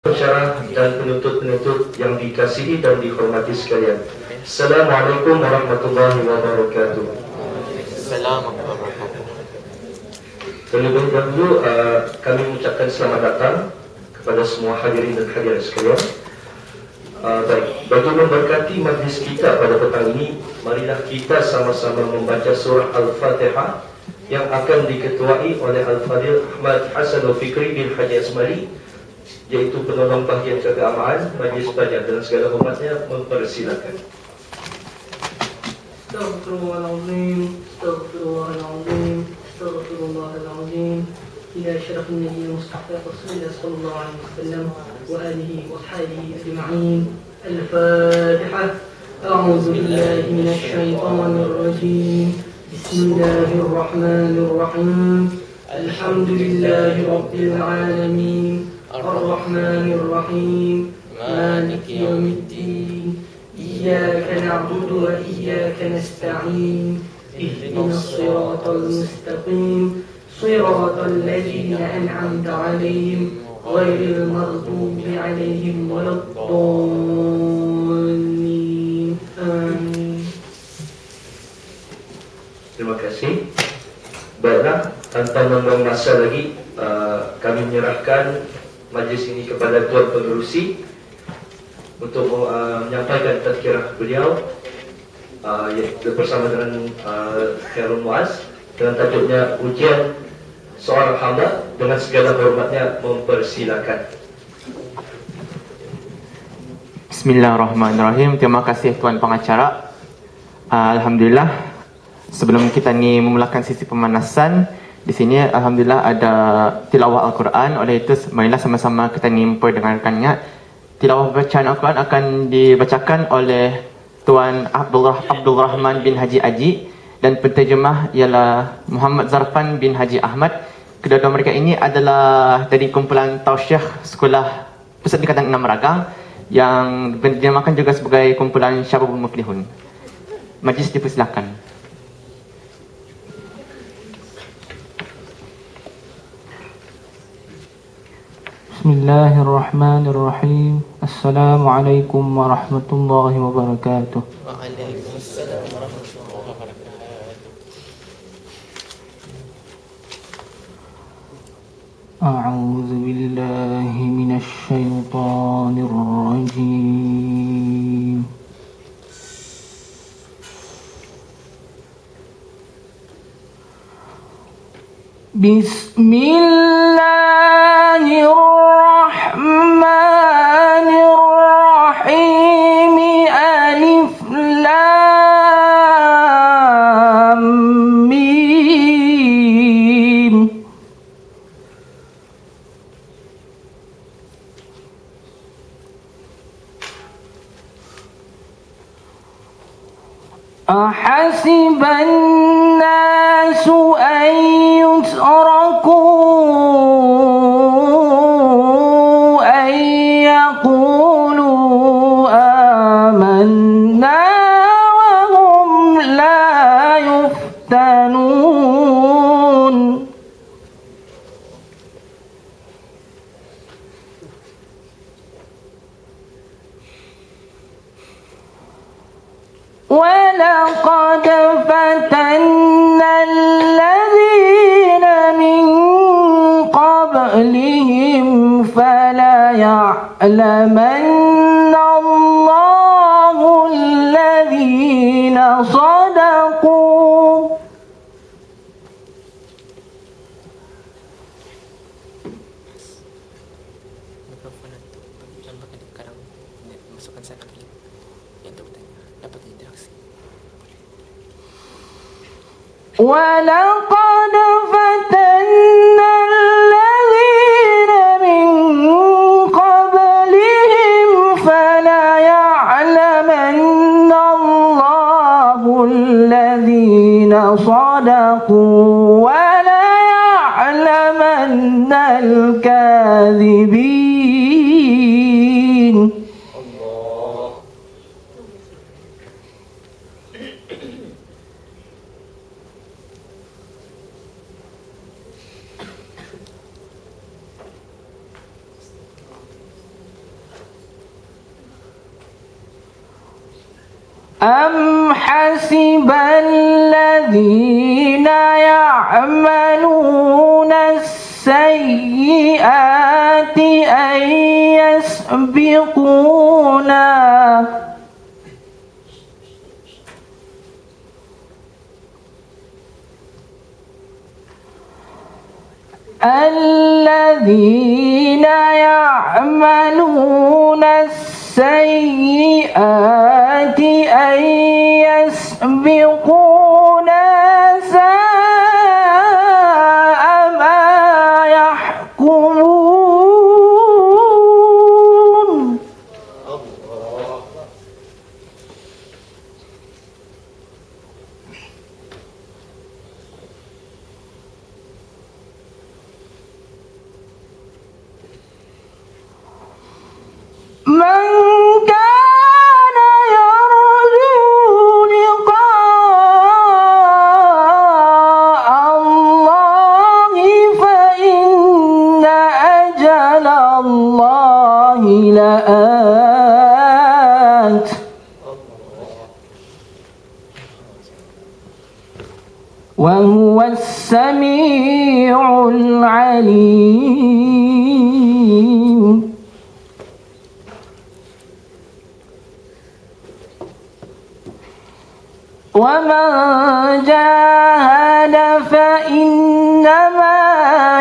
Pensyarah dan penuntut-penuntut yang dikasihi dan dihormati sekalian. Assalamualaikum warahmatullahi wabarakatuh. Assalamualaikum warahmatullahi wabarakatuh. Terlebih dahulu kami mengucapkan selamat datang kepada semua hadirin dan hadirat sekalian. Baik, bagi memberkati majlis kita pada petang ini, marilah kita sama-sama membaca surah Al-Fatihah yang akan diketuai oleh Al-Fadhil Ahmad Hasan Al-Fikri bin Haji Asmari, yaitu penolong bahagian keagamaan majlis belajar, dengan segala hormatnya mempersilakan. Astaghfirullahaladzim, astaghfirullahaladzim, astaghfirullahaladzim. Ila syarafin Nabi Mustafa Rasulullah sallallahu alaihi wasallam wa alihi wa ashabihi ajma'in. Al-Fatihah. A'udzu billahi minasy syaithanir rajim. Bismillahirrahmanirrahim. Alhamdulillahi rabbil alamin. Ar-Rahmanir Rahim. Maliki yaumiddin. إياك نعبد وإياك نستعين اهدنا الصراط المستقيم صراط الذين أنعمت عليهم غير المغضوب عليهم ولا الضالين آمين. Terima kasih. Baiklah, tanpa membuang masa lagi, kami menyerahkan majlis ini kepada Tuan Pengerusi untuk menyampaikan tazkirah beliau bersama dengan Khairul Muaz dengan tajuknya ujian seorang hamba. Dengan segala hormatnya mempersilakan. Bismillahirrahmanirrahim. Terima kasih Tuan Pengacara. Alhamdulillah, sebelum kita ni memulakan sesi pemanasan, di sini alhamdulillah ada tilawah Al-Quran. Oleh itu marilah sama-sama kita ni memperdengarkannya. Tilawah bacaan Al-Quran akan dibacakan oleh Tuan Abdul Rahman bin Haji Aji dan penterjemah ialah Muhammad Zarfan bin Haji Ahmad. Kedua-dua mereka ini adalah dari kumpulan Tausyih Sekolah Pusat Tingkatan 6 Ragang yang dinamakan juga sebagai kumpulan Syababul Muflihun. Majlis dipersilakan. Bismillahirrahmanirrahim. Assalamualaikum warahmatullahi wabarakatuh. Waalaikumsalam warahmatullahi wabarakatuh. A'udzu billahi minasy syaithanir rajim. Bismillahirrahmanirrahim. Alif Lam Mim. أحسب الناس أن يتركوا أن يقولوا آمنا وهم لا يفتنون. ولقد فتنا الذين من قبلهم فليعلمن الله الذين صدقوا Mikrofon untuk tambahkan sekarang, masukkan sana dulu. Yang untuk dapat interaksi. ولقد فتنا الذين من قبلهم فليعلمن الله الذين صدقوا وليعلمن الكاذبين. أم حسب الذين يعملون السيئات أن يسبقونا الذين يعملون السيئات أن يسبقونا ساء ما يحكمون من كان يرجو لقاء الله فإن أجل الله لآت وهو السميع العليم ومن جاهد فإنما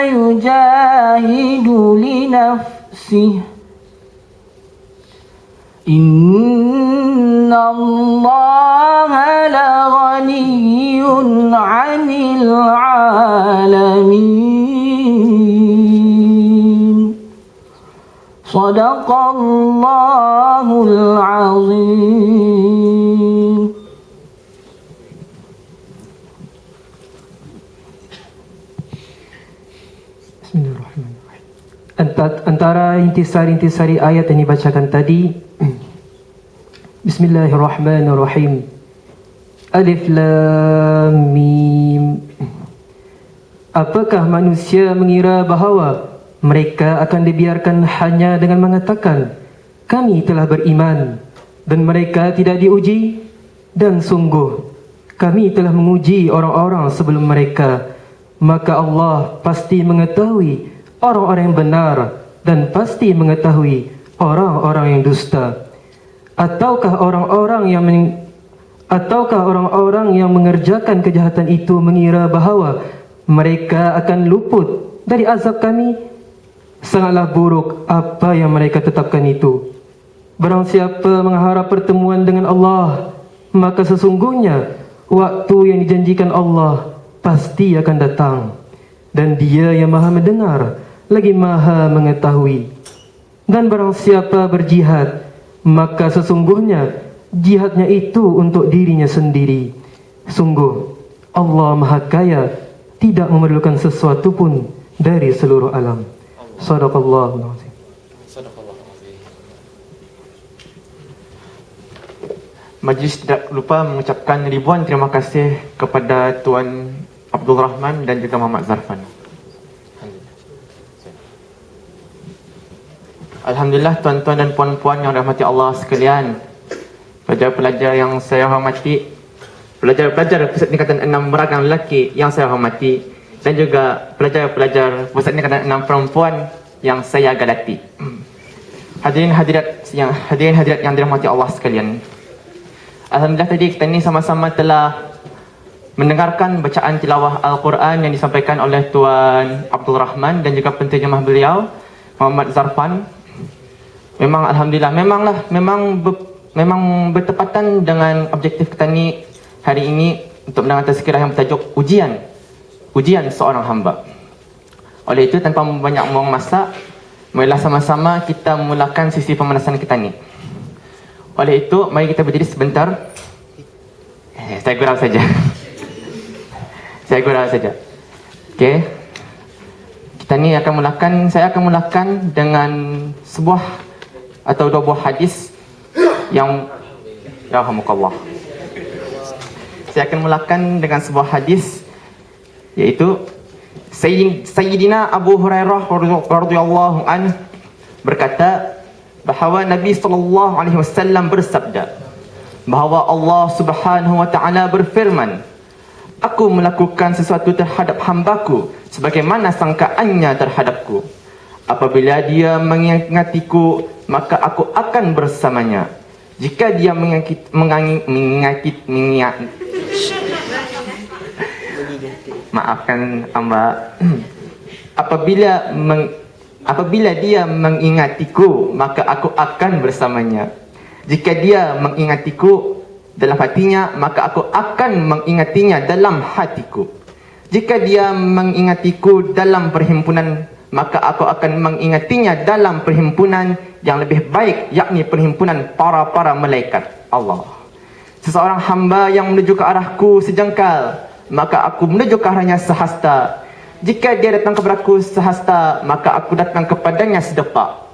يجاهد لنفسه إن الله لغني عن العالمين صدق الله العظيم. Bismillahirrahmanirrahim. Antara intisari-intisari ayat yang dibacakan tadi, Bismillahirrahmanirrahim. Alif Lam Mim. Apakah manusia mengira bahawa mereka akan dibiarkan hanya dengan mengatakan, kami telah beriman, dan mereka tidak diuji? Dan sungguh, kami telah menguji orang-orang sebelum mereka. Maka Allah pasti mengetahui orang-orang yang benar dan pasti mengetahui orang-orang yang dusta. Ataukah orang-orang yang mengerjakan kejahatan itu mengira bahawa mereka akan luput dari azab kami? Sangatlah buruk apa yang mereka tetapkan itu. Barang siapa mengharap pertemuan dengan Allah, maka sesungguhnya waktu yang dijanjikan Allah pasti akan datang, dan Dia yang Maha mendengar lagi Maha mengetahui. Dan barang siapa berjihad, maka sesungguhnya jihadnya itu untuk dirinya sendiri. Sungguh Allah Maha Kaya, tidak memerlukan sesuatu pun dari seluruh alam. Sadaqallahul azim. Majlis tidak lupa mengucapkan ribuan terima kasih kepada Tuan Abdul Rahman dan juga Muhammad Zarfan. Alhamdulillah, tuan-tuan dan puan-puan yang dirahmati Allah sekalian, pelajar-pelajar yang saya hormati, pelajar-pelajar Pusat Tingkatan 6 Meragam lelaki yang saya hormati, dan juga pelajar-pelajar Pusat Tingkatan 6 perempuan yang saya galati. Hadirin-hadirat yang dirahmati Allah sekalian, alhamdulillah tadi kita ni sama-sama telah mendengarkan bacaan tilawah Al-Quran yang disampaikan oleh Tuan Abdul Rahman dan juga penterjemah beliau Muhammad Zarfan. Memang alhamdulillah, memang bertepatan dengan objektif kita ni hari ini untuk mendengar tazkirah yang bertajuk ujian seorang hamba. Oleh itu, tanpa banyak membuang masa, marilah sama-sama kita memulakan sesi pemanasan kita ni. Oleh itu, mari kita berdiri sebentar. Saya gurau saja. Okey. Saya akan mulakan dengan sebuah atau dua buah hadis yang yarhamukallah. Saya akan mulakan dengan sebuah hadis, iaitu Sayyidina Abu Hurairah radhiyallahu anhu berkata bahawa Nabi sallallahu alaihi wasallam bersabda, bahawa Allah Subhanahu wa taala berfirman, Aku melakukan sesuatu terhadap hambaku sebagaimana sangkaannya terhadapku. Apabila dia mengingatiku, maka aku akan bersamanya. Jika dia maafkan hamba. Apabila dia mengingatiku, maka aku akan bersamanya. Jika dia mengingatiku dalam hatinya, maka aku akan mengingatinya dalam hatiku. Jika dia mengingatiku dalam perhimpunan, maka aku akan mengingatinya dalam perhimpunan yang lebih baik, yakni perhimpunan para malaikat Allah. Seseorang hamba yang menuju ke arahku sejengkal, maka aku menuju ke arahnya sehasta. Jika dia datang kepadaku sehasta, maka aku datang kepadanya sedepak.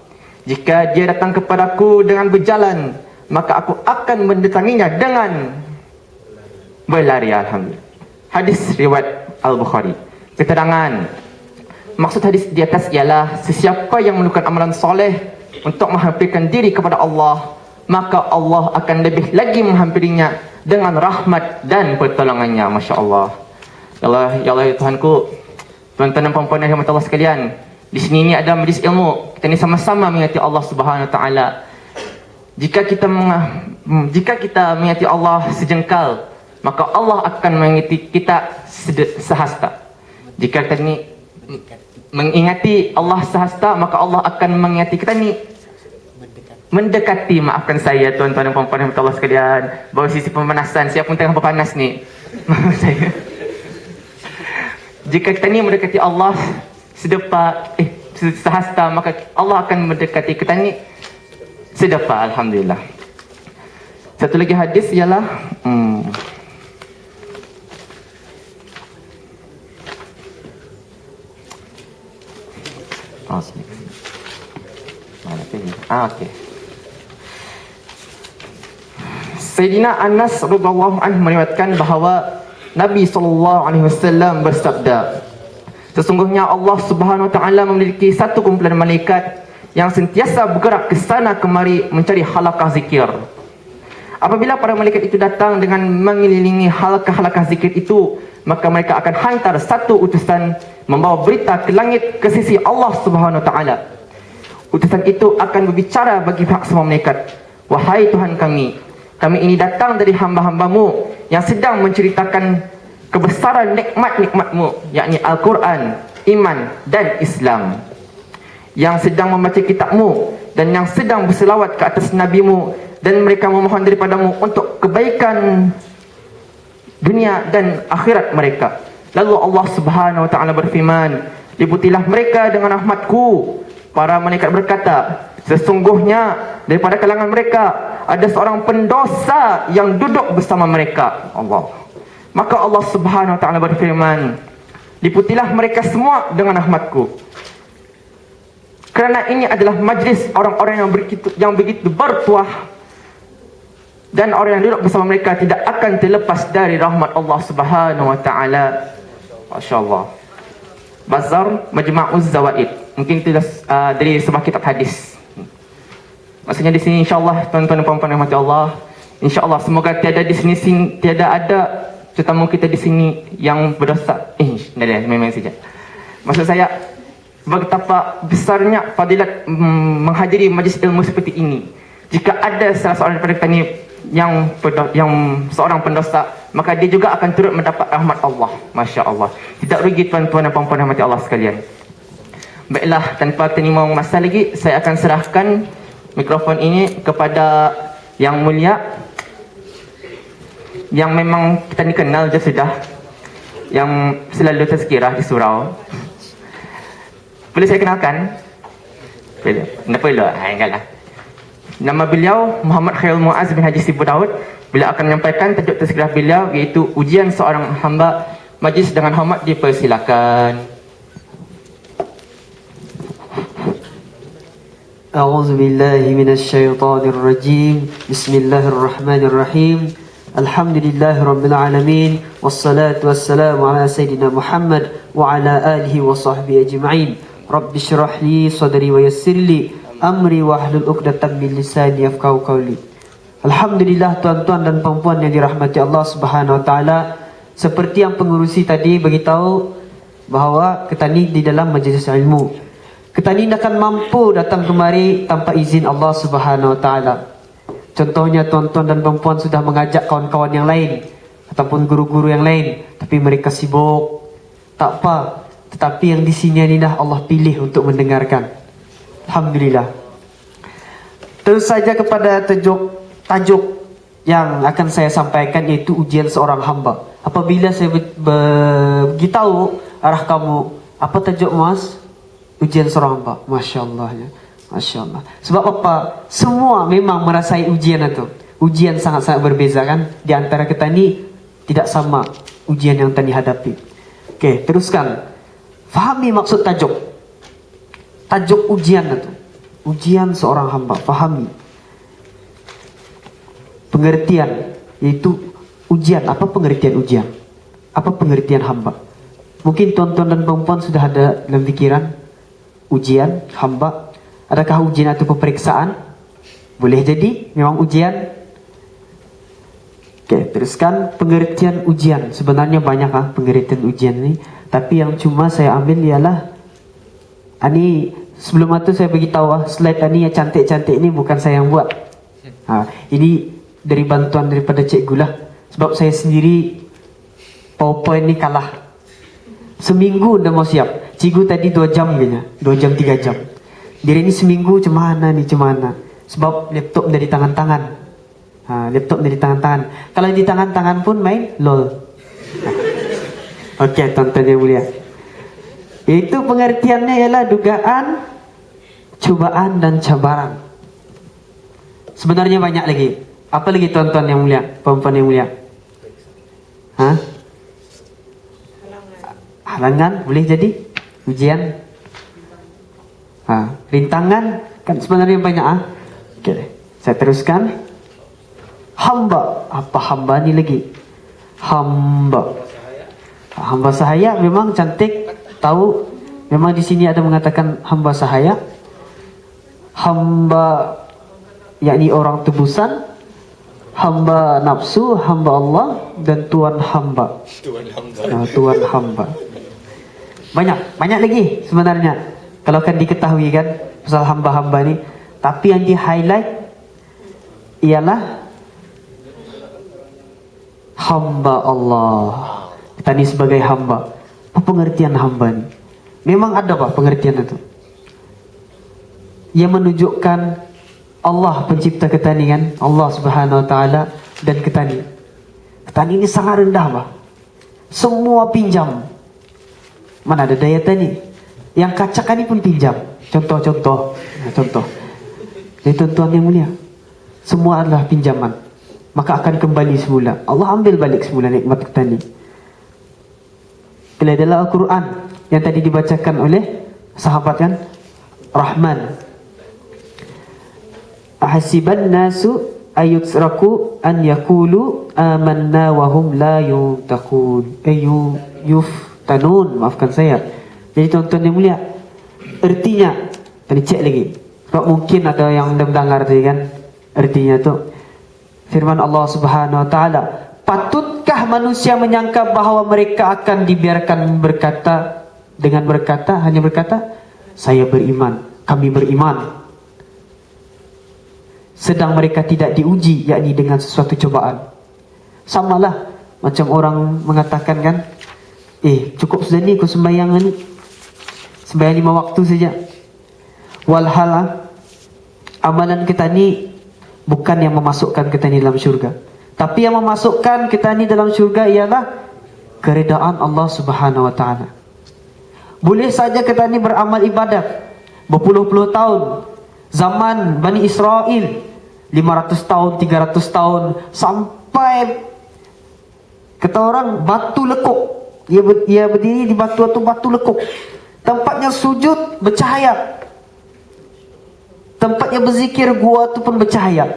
Jika dia datang kepadaku dengan berjalan, maka aku akan mendatanginya dengan berlari. Alhamdulillah. Hadis riwayat Al-Bukhari. Keterangan maksud hadis di atas ialah sesiapa yang melakukan amalan soleh untuk menghampirkan diri kepada Allah, maka Allah akan lebih lagi menghampirinya dengan rahmat dan pertolongannya. Masya Allah. Ya Allah ya Tuhanku, tuan-tuan dan puan-puan yang dirahmati Allah sekalian, di sini ini ada majlis ilmu. Kita ni sama-sama mengingati Allah Subhanahu wa taala. Jika kita mengingati Allah sejengkal, maka Allah akan mengingati kita sehasta. Jika kita ni mengingati Allah sehasta, maka Allah akan mengingati kita ni mendekati. Maafkan saya tuan-tuan dan puan-puan yang Allah sekalian, bahawa sisi pemanasan, siapa pun tengah berpanas ni. Maaf saya. Jika kita ni mendekati Allah sehasta, maka Allah akan mendekati kita ni sedepa. Alhamdulillah. Satu lagi hadis ialah okey. Sayyidina Anas radhiyallahu anhu meriwayatkan bahawa Nabi SAW bersabda, sesungguhnya Allah Subhanahu wa taala memiliki satu kumpulan malaikat yang sentiasa bergerak ke sana kemari mencari halaqah zikir. Apabila para malaikat itu datang dengan mengelilingi halaqah zikir itu, maka mereka akan hantar satu utusan membawa berita ke langit ke sisi Allah Subhanahu wa taala. Utusan itu akan berbicara bagi pihak semua malaikat, wahai Tuhan kami ini datang dari hamba-hambamu yang sedang menceritakan kebesaran nikmat-nikmatmu, yakni Al-Quran, iman dan Islam, yang sedang membaca kitabmu dan yang sedang berselawat ke atas nabimu, dan mereka memohon daripadamu untuk kebaikan dunia dan akhirat mereka. Lalu Allah Subhanahu wa taala berfirman, "Liputilah mereka dengan rahmatku." Para malaikat berkata, sesungguhnya daripada kalangan mereka ada seorang pendosa yang duduk bersama mereka. Allah. Maka Allah Subhanahu wa taala berfirman, "Liputilah mereka semua dengan rahmatku." Kerana ini adalah majlis orang-orang yang begitu bertuah, dan orang yang duduk bersama mereka tidak akan terlepas dari rahmat Allah Subhanahu wa taala. Masya-Allah. Bazar Majma'uz Zawaid. Mungkin itu dari sebuah kitab hadis. Maksudnya di sini insya-Allah tuan-tuan dan puan-puan yang dirahmati Allah, insya-Allah semoga tiada ada tetamu kita di sini yang berdosa. Memang saja. Maksud saya, betapa besarnya fadilat menghadiri majlis ilmu seperti ini. Jika ada salah seorang daripada kita ni yang seorang pendosa, maka dia juga akan turut mendapat rahmat Allah. Masya Allah. Tidak rugi tuan-tuan dan puan-puan yang dirahmati Allah sekalian. Baiklah, tanpa kita ni mau masa lagi, saya akan serahkan mikrofon ini kepada yang mulia, yang memang kita ni kenal je sudah, yang selalu tazkirah di surau. Boleh saya kenalkan? Tidak perlu. Enggaklah. Nama beliau Muhammad Khairul Muaz bin Haji Sibu Daud. Beliau akan menyampaikan tajuk tazkirah beliau, iaitu ujian seorang hamba. Majlis dengan hormat dipersilakan. أعوذ بالله من الشيطان الرجيم بسم الله الرحمن الرحيم الحمد لله رب العالمين والصلاة والسلام على سيدنا محمد وعلى آله وصحبه أجمعين رب اشرح لي صدري ويسر لي أمري واحلل عقدة من لساني يفقهوا قولي Alhamdulillah tuan-tuan dan puan-puan yang dirahmati Allah Subhanahu wa taala, seperti yang pengurusi tadi beritahu bahawa kita ni di dalam majlis ilmu. Kita ni akan mampu datang kemari tanpa izin Allah Subhanahu wa taala. Contohnya tuan-tuan dan puan-puan sudah mengajak kawan-kawan yang lain ataupun guru-guru yang lain, tapi mereka sibuk. Tak apa, tetapi yang di sini inilah Allah pilih untuk mendengarkan. Alhamdulillah. Terus saja kepada tajuk yang akan saya sampaikan, iaitu ujian seorang hamba. Apabila saya beritahu arah kamu, apa tajuk mas? Ujian seorang hamba. Masya Allah ya. Masya Allah. Sebab apa? Semua memang merasai ujian itu. Ujian sangat-sangat berbeza kan? Di antara kita ni tidak sama ujian yang tadi hadapi. Okey, teruskan. Fahami maksud tajuk. Tajuk ujian itu. Ujian seorang hamba. Fahami. Pengertian, yaitu ujian. Apa pengertian ujian? Apa pengertian hamba? Mungkin tuan-tuan dan puan-puan sudah ada dalam fikiran ujian hamba. Adakah ujian atau peperiksaan? Boleh jadi memang ujian. Oke, teruskan pengertian ujian. Sebenarnya banyak pengertian ujian ini, tapi yang cuma saya ambil ialah ini. Sebelum itu saya beritahu slide ini yang cantik-cantik ini bukan saya yang buat. Ini dari bantuan daripada cikgu lah. Sebab saya sendiri PowerPoint ini kalah. Seminggu dah mau siap. Cikgu tadi 2 jam kayaknya, 2 jam 3 jam. Diri ini seminggu cemana nih cemana. Sebab laptop dari tangan-tangan. Laptop dari tangan-tangan. Kalau di tangan-tangan pun main LOL. Okey, tuan-tuan yang mulia. Itu pengertiannya ialah dugaan, cubaan dan cabaran. Sebenarnya banyak lagi. Apa lagi tuan-tuan yang mulia, puan-puan yang mulia? Halangan boleh jadi ujian. Rintangan kan sebenarnya banyak. Okey, saya teruskan. Hamba. Apa hamba ni lagi? Hamba. Hamba sahaya memang cantik. Tahu memang di sini ada mengatakan hamba sahaya. Hamba yakni orang tebusan, hamba nafsu, hamba Allah dan tuan hamba. Tuan hamba. Banyak lagi sebenarnya. Kalau kan diketahui kan pasal hamba-hamba ni. Tapi yang di-highlight ialah hamba Allah. Kita ni sebagai hamba. Apa pengertian hamba ni? Memang ada pengertian itu. Yang menunjukkan Allah pencipta kita ni kan. Allah Subhanahu Wa Taala dan kita ni. Kita ni sangat rendah Semua pinjam. Mana ada daya tani? Yang kacakan ni pun pinjam. Contoh. Jadi tuan-tuan yang mulia, semua adalah pinjaman. Maka akan kembali semula. Allah ambil balik semula nikmat kita ni. Bila dalam Al-Quran yang tadi dibacakan oleh sahabat kan, Rahman. Ahasiban nasu ayutsraku an yakulu amanna wahum la yuftanun. Maafkan saya. Jadi tuan-tuan yang mulia, artinya tadi cek lagi. Sebab mungkin ada yang mendengar tadi kan. Artinya tu firman Allah Subhanahu Wa Taala, patutkah manusia menyangka bahawa mereka akan dibiarkan berkata hanya berkata saya beriman, kami beriman, sedang mereka tidak diuji, yakni dengan sesuatu cobaan. Samalah macam orang mengatakan kan, cukup sudah ni aku sembahyang ni, sembahyang 5 waktu saja. Walhal amalan kita ni bukan yang memasukkan kita ni dalam syurga, tapi yang memasukkan kita ni dalam syurga ialah keredaan Allah Subhanahu Wa Taala. Boleh saja kita ni beramal ibadat berpuluh-puluh tahun, zaman Bani Israel 500 tahun, 300 tahun, sampai kata orang batu lekuk. Ia berdiri di batu lekuk. Tempatnya sujud bercahaya. Tempatnya berzikir gua tu pun bercahaya.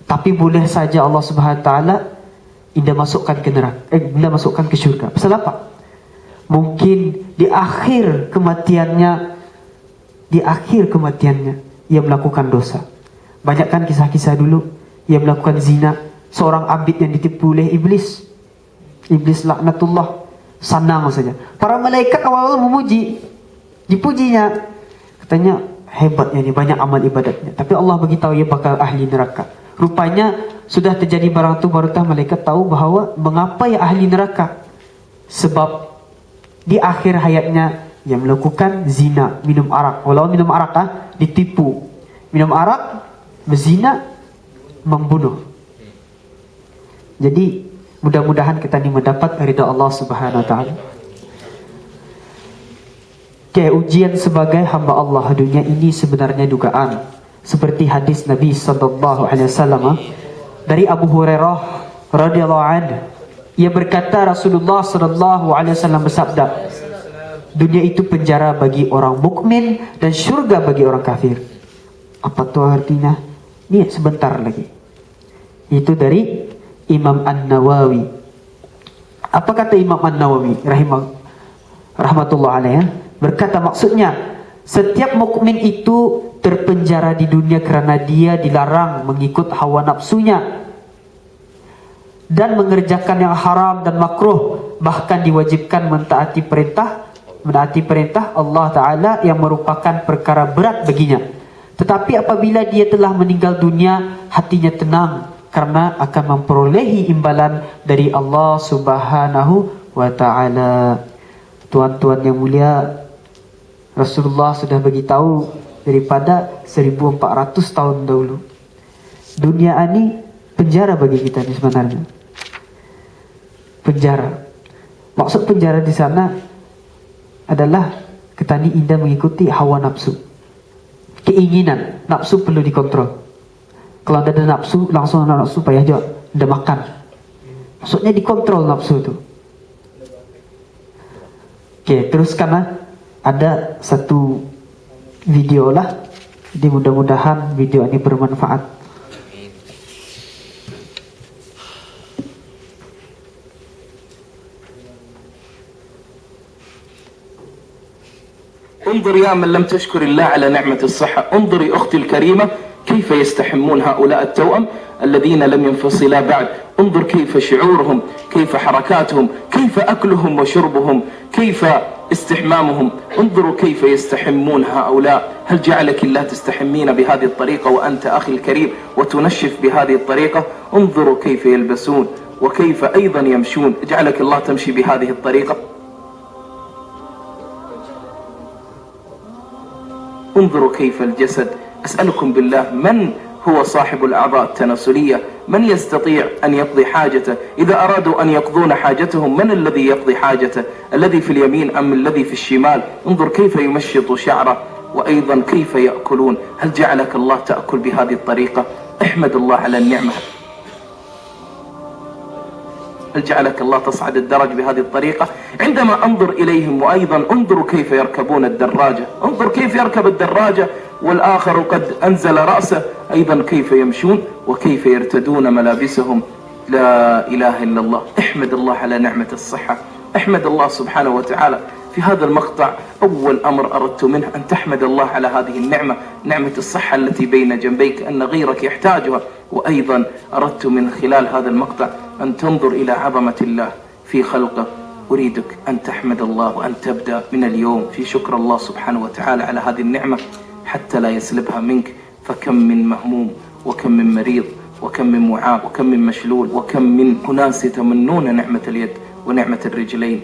Tapi boleh saja Allah Subhanahu Wa Taala indah masukkan ke neraka, indah masukkan ke syurga. Pasal apa? Mungkin di akhir kematiannya ia melakukan dosa. Banyakkan kisah-kisah dulu ia melakukan zina. Seorang abid yang ditipu oleh iblis. Iblis laknatullah. Senang saja. Para malaikat awal-awal memuji. Dipujinya. Katanya, hebatnya ni, banyak amal ibadatnya. Tapi Allah beritahu ia bakal ahli neraka. Rupanya sudah terjadi barang tu, barulah malaikat tahu bahawa mengapa ia ahli neraka. Sebab di akhir hayatnya ia melakukan zina, minum arak. Walau minum arak ditipu. Minum arak, berzina, membunuh. Jadi mudah-mudahan kita ni mendapat ridha Allah Subhanahu wa taala. Ujian sebagai hamba Allah dunia ini sebenarnya dugaan. Seperti hadis Nabi sallallahu alaihi wasallam dari Abu Hurairah radhiyallahu anhu. Ia berkata Rasulullah sallallahu alaihi wasallam bersabda, dunia itu penjara bagi orang mukmin dan syurga bagi orang kafir. Apa tu artinya? Ini sebentar lagi. Itu dari Imam An-Nawawi. Apa kata Imam An-Nawawi rahmatullah alaih? Berkata maksudnya, setiap mukmin itu terpenjara di dunia kerana dia dilarang mengikut hawa nafsunya dan mengerjakan yang haram dan makruh, bahkan diwajibkan menaati perintah Allah Ta'ala yang merupakan perkara berat baginya. Tetapi apabila dia telah meninggal dunia, hatinya tenang karena akan memperolehi imbalan dari Allah Subhanahu wa Ta'ala. Tuan-tuan yang mulia, Rasulullah sudah beritahu daripada 1400 tahun dahulu. Dunia ini penjara bagi kita ni sebenarnya. Penjara. Maksud penjara di sana adalah kita ni indah mengikuti hawa nafsu. Keinginan, nafsu perlu dikontrol. Kalau ada nafsu, langsung ada nafsu payah juga, dah makan. Maksudnya dikontrol nafsu tu. Okey, teruskan. Ada satu video lah. Jadi mudah-mudahan video ini bermanfaat. انظر يا من لم تشكر الله على نعمة الصحة. انظري أختي الكريمة كيف يستحمون هؤلاء التوأم الذين لم ينفصلا بعد. انظر كيف شعورهم، كيف حركاتهم، كيف أكلهم وشربهم، كيف استحمامهم. انظروا كيف يستحمون هؤلاء. هل جعلك الله تستحمين بهذه الطريقة وأنت أخي الكريم وتنشف بهذه الطريقة؟ انظروا كيف يلبسون وكيف أيضا يمشون. جعلك الله تمشي بهذه الطريقة. انظروا كيف الجسد. أسألكم بالله، من هو صاحب الأعضاء التناسلية؟ من يستطيع أن يقضي حاجته؟ إذا أرادوا أن يقضون حاجتهم، من الذي يقضي حاجته؟ الذي في اليمين أم الذي في الشمال؟ انظر كيف يمشط شعره وأيضا كيف يأكلون. هل جعلك الله تأكل بهذه الطريقة؟ احمد الله على النعمة. هل جعلك الله تصعد الدرج بهذه الطريقة؟ عندما أنظر إليهم وأيضا انظروا كيف يركبون الدراجة. انظر كيف يركب الدراجة والآخر قد أنزل رأسه. أيضا كيف يمشون وكيف يرتدون ملابسهم. لا إله إلا الله. احمد الله على نعمة الصحة. احمد الله سبحانه وتعالى. في هذا المقطع أول أمر أردت منه أن تحمد الله على هذه النعمة، نعمة الصحة التي بين جنبيك أن غيرك يحتاجها. وأيضا أردت من خلال هذا المقطع أن تنظر إلى عظمة الله في خلقه. أريدك أن تحمد الله وأن تبدأ من اليوم في شكر الله سبحانه وتعالى على هذه النعمة حتى لا يسلبها منك. فكم من مهموم وكم من مريض وكم من معاق وكم من مشلول وكم من أناس يتمنون نعمة اليد ونعمة الرجلين.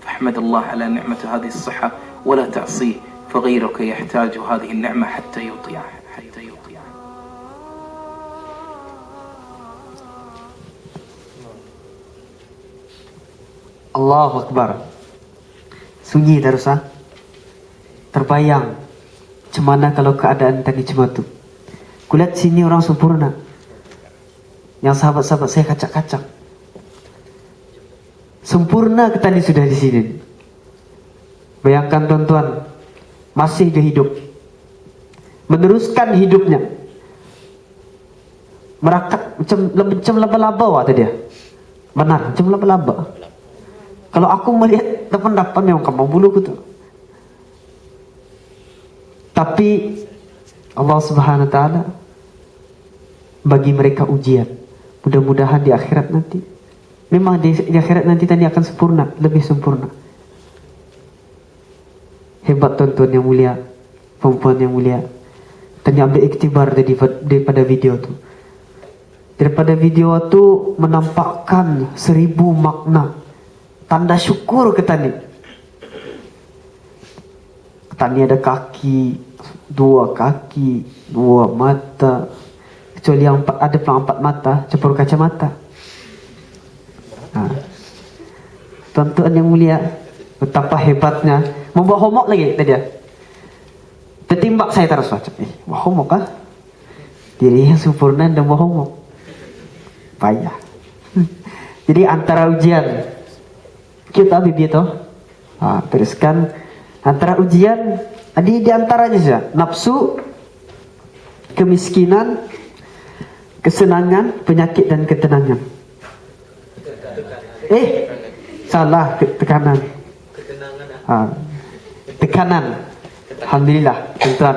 فاحمد الله على نعمة هذه الصحة ولا تعصيه، فغيرك يحتاج هذه النعمة حتى يطيعه. Allahu Akbar. Sunyi terus Terbayang macam mana kalau keadaan tadi cuma tu. Kulihat sini orang sempurna. Yang sahabat-sahabat saya kacak-kacak. Sempurna kita ni sudah di sini. Bayangkan tuan-tuan, masih dia hidup. Meneruskan hidupnya. Merakat macam laba-laba tadi dia. Benar, macam laba-laba. Kalau aku melihat depan-depan memang kembang buluku tu. Tapi Allah Subhanahu wa taala bagi mereka ujian. Mudah-mudahan di akhirat nanti, memang di akhirat nanti tadi akan sempurna, lebih sempurna. Hebat tuan-tuan yang mulia, perempuan yang mulia. Tadi ambil iktibar daripada video tu. Daripada video tu menampakkan 1000 makna. Tanda syukur ke tani. Tani ada kaki, 2 kaki, 2 mata. Kecuali yang ada pelang 4 mata, campur kacamata. Tuan-tuan yang mulia, betapa hebatnya. Membuat homok lagi tadi ya. Tertimbak saya terus macam buat homok kah? Diri yang sempurna dan buat homok. Payah. Jadi antara ujian kita bibi tu, teruskan antara ujian di antaranya saja nafsu, kemiskinan, kesenangan, penyakit dan ketenangan. Salah, tekanan. Tekanan. Alhamdulillah, tuan-tuan.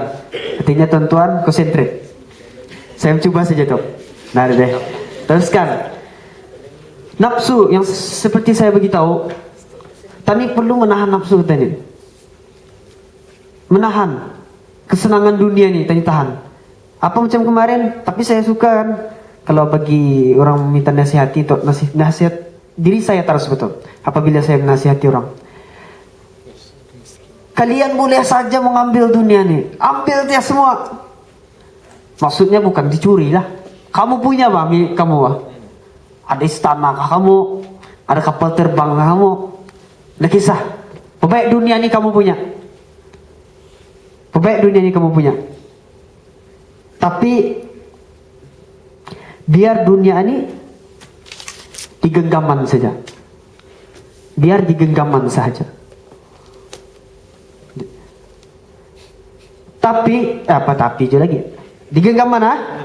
Artinya tuan-tuan konsentrate. Saya mencuba saja tu. Nah, deh. Teruskan. Nafsu yang seperti saya beritahu, tadi perlu menahan nafsu tadi. Menahan kesenangan dunia ni tadi tahan. Apa macam kemarin, tapi saya suka kan kalau bagi orang minta nasihati untuk nasihat diri saya terus betul. Apabila saya menasihati orang. Kalian boleh saja mengambil dunia ni. Ambil dia semua. Maksudnya bukan dicuri lah. Kamu punya bah, milik kamu bah. Ada istana kah kamu? Ada kapal terbang kah kamu? Ada kisah. Perbaik dunia ni kamu punya. Perbaik dunia ni kamu punya. Tapi biar dunia ni digenggaman saja. Biar digenggaman saja. Tapi je lagi. Digenggam mana?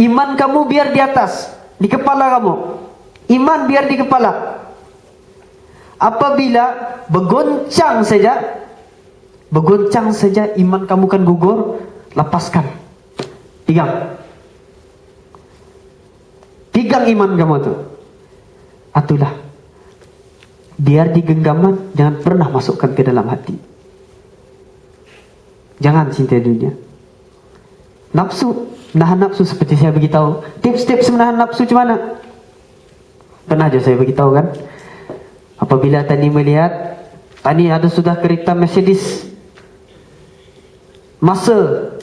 Iman kamu biar di atas, di kepala kamu. Iman biar di kepala. Apabila bergoncang saja iman kamu kan gugur, lepaskan. Pegang iman kamu tu. Itulah. Biar digenggaman, jangan pernah masukkan ke dalam hati. Jangan cinta dunia. Nafsu, menahan nafsu seperti saya beritahu. Tips-tips menahan nafsu macam mana? Pernah je saya beritahu kan. Apabila tani melihat, tani ada sudah kereta Mercedes. Masa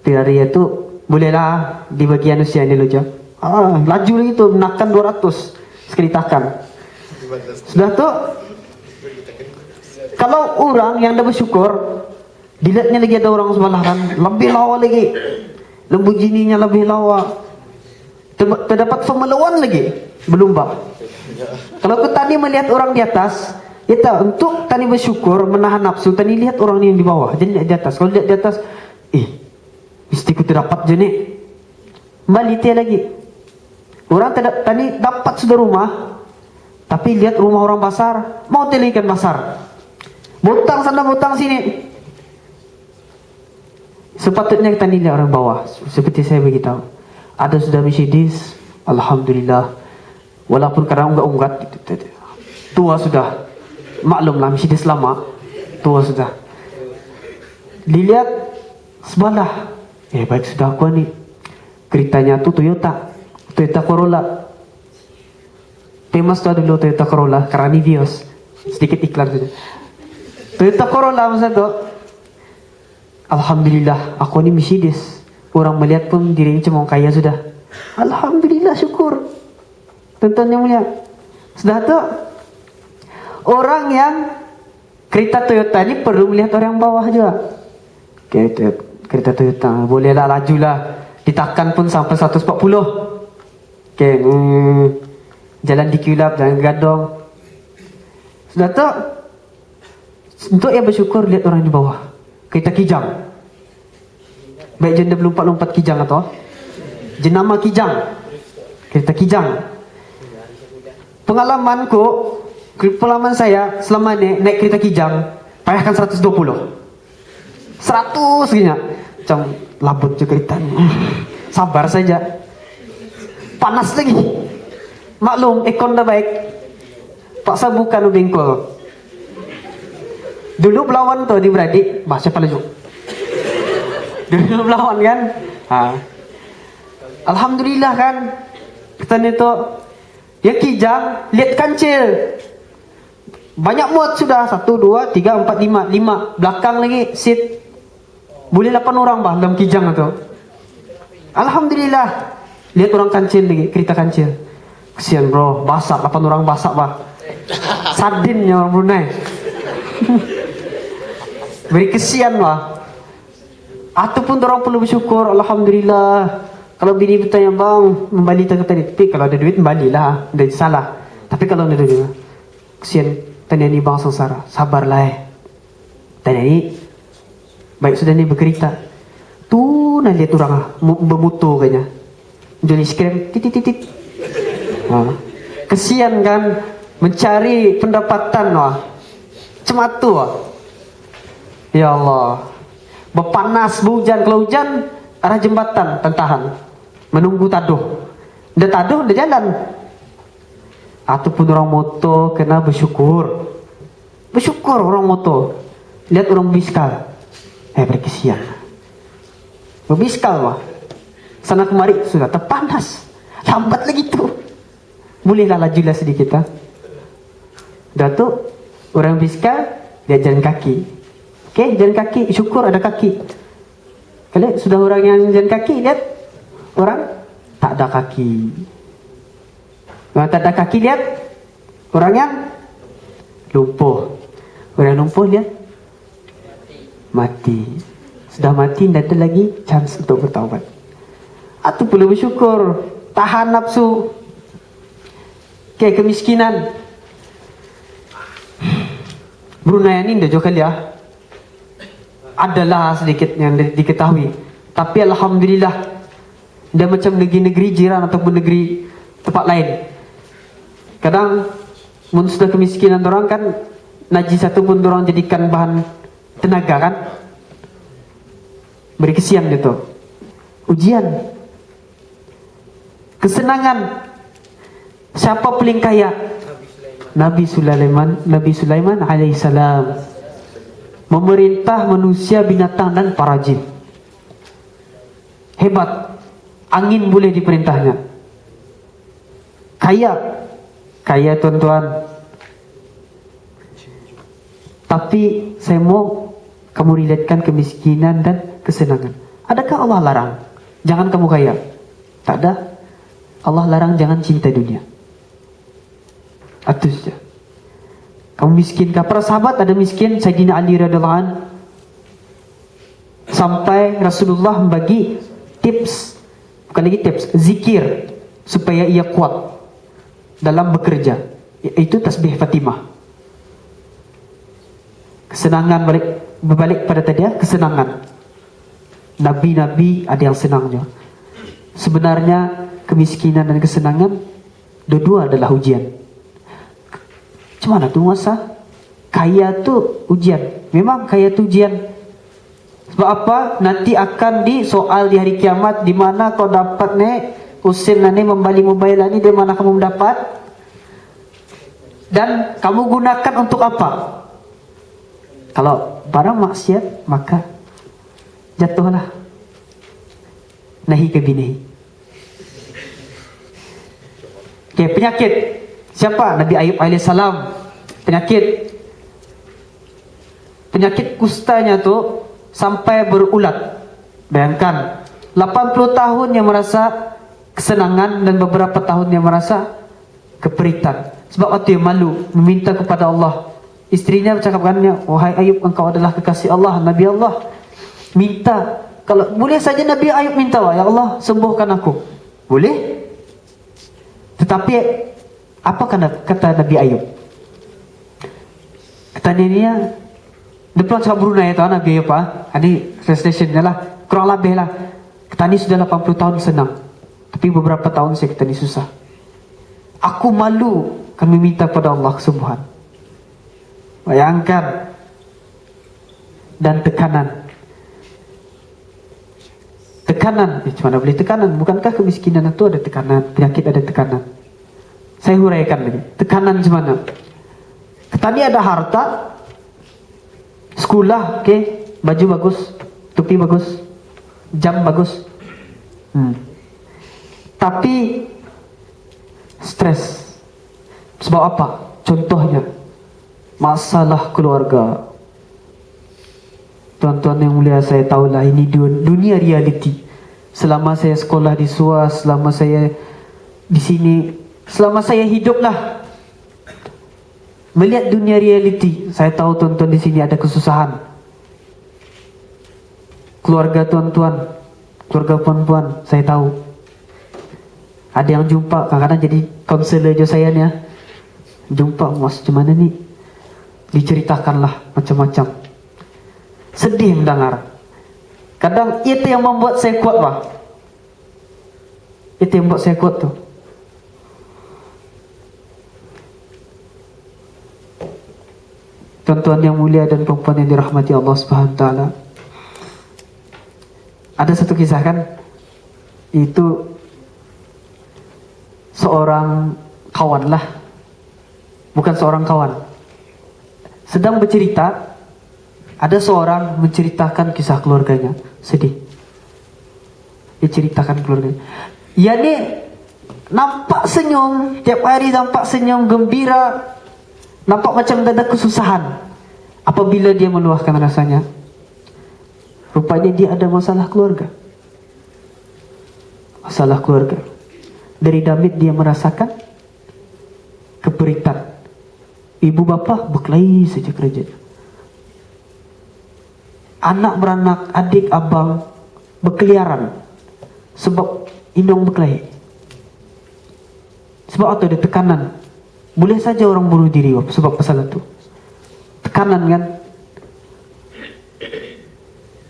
hari itu bolehlah di bagian usia ni loja. Laju lagi tu menakan 200 sekali takan. Sudah tu, kalau orang yang dah bersyukur, dilihatnya lagi ada orang sebelahan lebih lawa lagi, Lamborghini-nya lebih lawa, terdapat Formula 1 lagi, berlumba. Kalau kita tadi melihat orang di atas, kita untuk tadi bersyukur menahan nafsu, tadi lihat orang yang di bawah, jadi lihat di atas. Kalau lihat di atas, mesti ku terdapat je ni. Balik dia lagi. Orang tadi dapat sudah rumah, tapi lihat rumah orang besar, mau telikan besar. Butang sana, butang sini. Sepatutnya kita lihat orang bawah. Seperti saya beritahu. Ada sudah Mercedes, alhamdulillah. Walaupun kadang unggah-unggat gitu. Tua sudah. Maklumlah Mercedes lama. Tua sudah. Dilihat sebelah. Baik sudah aku ni. Keretanya tu Toyota Corolla. Famous tu dulu Toyota Corolla, Karani Vios. Sedikit iklan saja. Toyota Corolla masa tu, alhamdulillah, aku ni Mercedes. Orang melihat pun dirinya macam orang kaya sudah. Alhamdulillah, syukur. Tuan-tuan yang mulia. Sudah tu, orang yang kereta Toyota ni perlu melihat orang bawah juga. Kereta Toyota, bolehlah lajulah. Ditakan pun sampai 140. Jalan di kilap, jangan gadong. Sudah tu, untuk yang bersyukur lihat orang di bawah. Kereta kijang. Baik jenda berlompat-lompat kijang atau jenama kijang. Kereta kijang. Pengalaman saya selama ni naik kereta kijang, payahkan 120. 100 gini. Macam labut je kereta ni. sabar saja. Panas lagi. Maklum, ekon dah baik. Paksa buka nu bengkol. Dulu belawan tuh adik-beradik, siapa laju? Dulu belawan kan? Alhamdulillah kan. Kita itu dia kijang, lihat kancil. Banyak muat sudah, 1, 2, 3, 4, 5 belakang lagi seat. Boleh 8 orang bah dalam kijang itu. Alhamdulillah. Lihat orang kancil lagi, kereta kancil. Kesian bro, basak 8 orang basak bah. Sardinnya orang Brunei. Beri kesian lah. Ataupun orang perlu bersyukur, alhamdulillah. Kalau bini bertanya bang, membali tak tadi. Tapi kalau ada duit membalilah, dah salah. Tapi kalau ada duit, kesian tanya ni bang sengsara, sabarlah. Tanya ni, baik sudah ni berkereta. Tu nak lihat orang bermotor kayaknya. Jadi screen titit. Kesian kan mencari pendapatan wah. Cematu wah. Ya Allah. Berpanas, berhujan. Kalau hujan, arah jembatan tahan. Menunggu taduh. Dah taduh, dah jalan. Ataupun orang motor kena bersyukur. Bersyukur orang motor. Lihat orang biskal. Berkesian. Berbiskal wah. Sana kemari sudah terpanas. Lambat lagi tu. Bolehlah lajulah sedikit ha. Dah tu orang biskal dia jalan kaki. Okey, jalan kaki, syukur ada kaki. Kalau sudah orang yang jalan kaki, lihat orang tak ada kaki. Orang tak ada kaki, lihat orang yang lumpuh. Orang lumpuh, lihat mati. Sudah mati, tidak ada lagi chance untuk bertaubat. Atau perlu bersyukur, tahan nafsu. Okey, kemiskinan. Brunei ini dah juga lihat. Adalah sedikit yang diketahui. Tapi alhamdulillah dia macam negeri-negeri jiran ataupun negeri tempat lain. Kadang mun sudah kemiskinan orang kan najis satu pun orang jadikan bahan tenaga kan. Beri kesian gitu. Ujian. Kesenangan. Siapa paling kaya? Nabi Sulaiman alaihissalam. Memerintah manusia, binatang dan para jin. Hebat. Angin boleh diperintahnya. Kaya tuan-tuan. Tapi saya mau kamu relatekan kemiskinan dan kesenangan. Adakah Allah larang jangan kamu kaya? Tak ada. Allah larang jangan cinta dunia. Itu saja. Kamu miskin kah? Para sahabat ada miskin. Sayyidina Ali radhiyallahu anhu sampai Rasulullah membagi tips, bukan lagi tips, zikir supaya ia kuat dalam bekerja. Itu tasbih Fatimah. Kesenangan berbalik pada tadi ya, kesenangan. Nabi-nabi ada yang senang juga. Sebenarnya kemiskinan dan kesenangan dua-dua adalah ujian. Mana tu masa kaya tu ujian. Memang kaya tu ujian. Sebab apa? Nanti akan disoal di hari kiamat, di mana kau dapat ni usin ni membali mobile ni, di mana kamu mendapat dan kamu gunakan untuk apa? Kalau barang maksiat maka jatuhlah nahi ke binahi. Okay, penyakit. Siapa? Nabi Ayub alaihissalam. Penyakit kustanya tu sampai berulat. Bayangkan 80 tahun yang merasa kesenangan dan beberapa tahun yang merasa keperitan. Sebab waktu yang malu meminta kepada Allah. Istrinya bercakapkannya, wahai Ayub, engkau adalah kekasih Allah, Nabi Allah. Minta, kalau boleh saja Nabi Ayub minta, ya Allah sembuhkan aku. Boleh? Tetapi apa kata Nabi Ayub? Katanya dia depan cakap Brunei tu Nabi Ayub ini translationnya lah, kurang lebih lah. Katanya sudah 80 tahun senang, tapi beberapa tahun saya katanya susah. Aku malu kami minta kepada Allah kesembuhan. Bayangkan. Dan tekanan tekanan. Cuma boleh tekanan. Bukankah kemiskinan itu ada tekanan, penyakit ada tekanan? Saya huraikan lagi. Tekanan gimana? Tadi ada harta, sekolah, oke, baju bagus, topi bagus, jam bagus. Tapi stres. Sebab apa? Contohnya masalah keluarga. Tuan-tuan yang mulia, saya tahulah ini dunia reality. Selama saya sekolah di SUAS, selama saya di sini, selama saya hiduplah melihat dunia reality, saya tahu tuan-tuan di sini ada kesusahan. Keluarga tuan-tuan, keluarga puan-puan, saya tahu. Ada yang jumpa, kadang-kadang jadi konselor je saya ni. Jumpa, mas macam mana ni? Diceritakanlah macam-macam. Sedih mendengar. Kadang itu yang membuat saya kuat, Pak. Itu yang membuat saya kuat tu. Tuan-tuan yang mulia dan perempuan yang dirahmati Allah Subhanahu Wa Taala. Ada satu kisah kan, itu seorang kawan lah, bukan seorang kawan, sedang bercerita. Ada seorang menceritakan kisah keluarganya, sedih. Dia ceritakan keluarganya. Ia ni nampak senyum, tiap hari nampak senyum, gembira, nampak macam tak ada kesusahan. Apabila dia meluahkan rasanya, rupanya dia ada masalah keluarga. Masalah keluarga. Dari Damit dia merasakan keperitan. Ibu bapa berkelahi saja kerajaan. Anak beranak, adik, abang berkeliaran sebab indung berkelahi. Sebab apa? Ada tekanan. Boleh saja orang bunuh diri sebab pasal itu. Tekanan kan?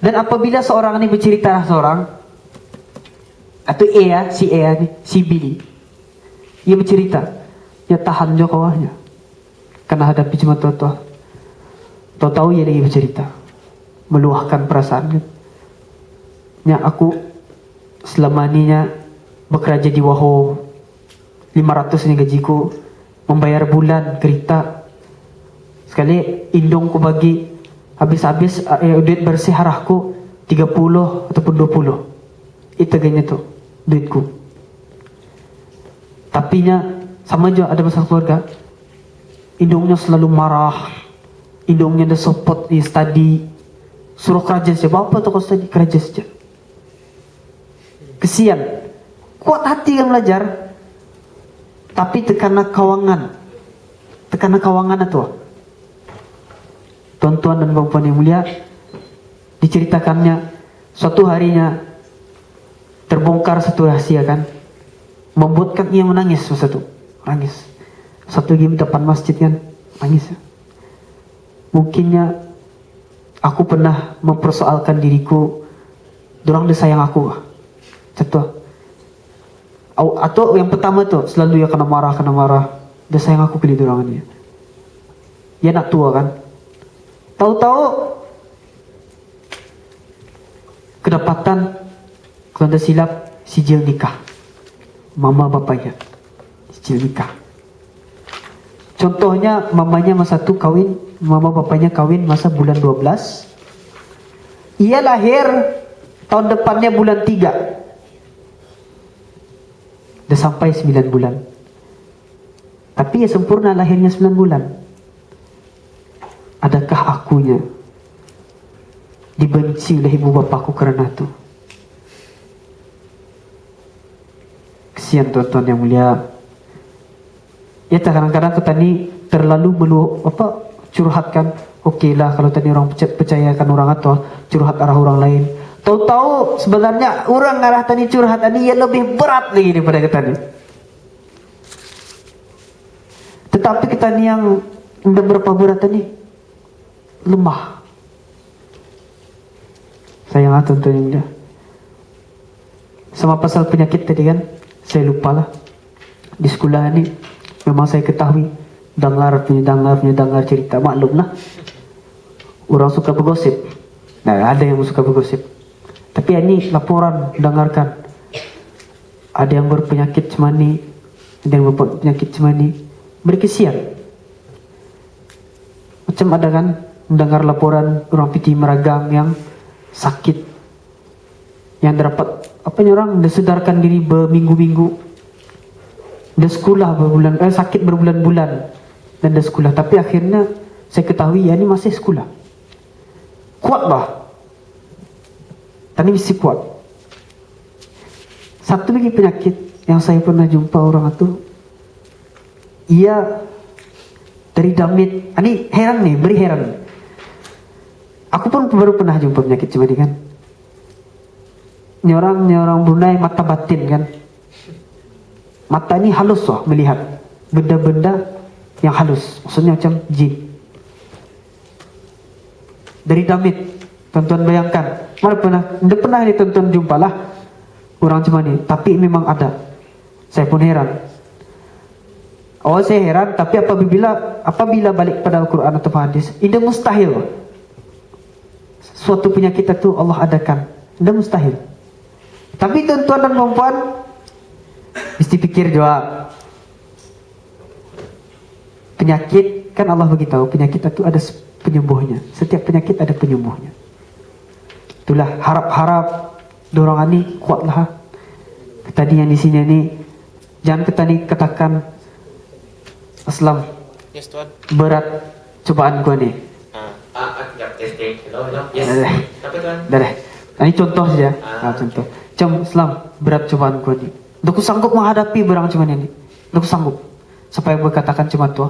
Dan apabila seorang ini bercerita seorang, atau si B ni, ia bercerita, dia tahan je kawahnya karena hadapi cuma tua-tua. Tahu-tahu ia lagi bercerita, meluahkan perasaan. Nya aku selama ni bekerja di Waho, 500 ni gajiku, membayar bulan kereta. Sekali indung ku bagi habis-habis duit bersih harahku 30 ataupun 20. Itu ganya tu duitku. Tapi sama je ada masalah keluarga. Indungnya selalu marah. Indungnya ada support di study. Suruh kerja saja. Bapa tu kau study kerja saja. Kesian. Kuat hati kan belajar. Tapi tekanan kawangan. Tekanan kawangan itu. Tuan-tuan dan puan-puan yang mulia, diceritakannya suatu harinya terbongkar satu rahasia kan, membuatkan ia menangis satu. Nangis. Satu lagi depan masjid kan, nangis. Mungkinnya aku pernah mempersoalkan diriku, dorang dia sayang aku. Satu. Atau yang pertama tu selalu dia kena marah. Dia sayang aku kali dorang ni. Dia nak tua kan. Tahu-tahu kedapatan kalau tak silap sijil nikah. Mama bapanya sijil nikah. Contohnya mamanya masa tu kahwin, mama bapanya kahwin masa bulan 12. Ia lahir tahun depannya bulan 3. Dah sampai 9 bulan. Tapi ia sempurna lahirnya 9 bulan. Adakah akunya dibenci oleh ibu bapakku kerana itu? Kesian tuan-tuan yang mulia. Ya kadang-kadang kita ni terlalu curhatkan. Okeylah kalau tadi orang percayakan orang atau curhat arah orang lain. Tahu-tahu sebenarnya orang arah tadi curhat tadi yang lebih berat lagi daripada kita ni. Tetapi kita ni yang berapa berat tadi lemah. Sayang tuan-tuan yang mulia. Sama pasal penyakit tadi kan, saya lupa lah. Di sekolah ni memang saya ketahui dengar cerita, maklum lah. Orang suka bergosip. Nah, ada yang suka bergosip. Tapi kayak ini laporan dengarkan. Ada yang berpenyakit cemani, ada yang berpenyakit cemani. Mereka siap. Macam ada kan mendengar laporan orang piti Meragang yang sakit, yang dapat orang dah sedarkan diri berminggu-minggu, dah sekolah sakit berbulan-bulan dan dah sekolah, tapi akhirnya saya ketahui ya ini masih sekolah. Kuat bah, tadi mesti kuat. Satu lagi penyakit yang saya pernah jumpa orang itu, ia dari damit. Ini heran nih, beri heran. Aku pun baru pernah jumpa penyakit cemani kan. Ini orang Brunei mata batin kan. Mata ini halus loh melihat benda-benda yang halus. Maksudnya macam jin. Dari damit, tuan-tuan bayangkan. Mana pernah ni tuan-tuan jumpalah orang cemani, tapi memang ada. Saya pun heran. Saya heran, tapi apabila balik pada Al-Quran atau hadis, ini mustahil. Suatu penyakit itu Allah adakan. Ini mustahil. Tapi tuan-tuan dan perempuan mesti pikir juga. Penyakit kan Allah beritahu, penyakit itu ada penyembuhnya. Setiap penyakit ada penyembuhnya. Itulah harap-harap dorongan ini kuatlah. Tadi yang di sini ni jangan kita katakan Aslam. Yes, Tuan. Berat cobaan gua ni. Testing. Hello. Yes. Apa Tuan? Dah. Ini contoh saja. Contoh. Macam Islam berat cobaan gua ni. Aku sanggup menghadapi barang macam ni. Aku sanggup. Sampai gua katakan cuma tu.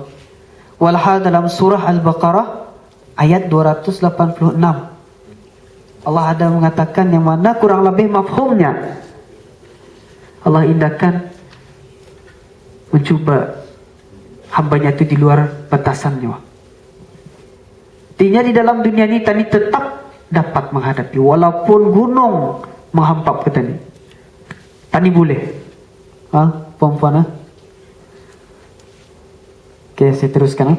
Walhal dalam surah Al-Baqarah ayat 286. Allah ada mengatakan yang mana kurang lebih mafhumnya. Allah indahkan mencuba hambanya itu di luar batasannya. Artinya di dalam dunia ini tani tetap dapat menghadapi walaupun gunung menghampap ke tani. Tani boleh. Perempuan. Oke, saya teruskan.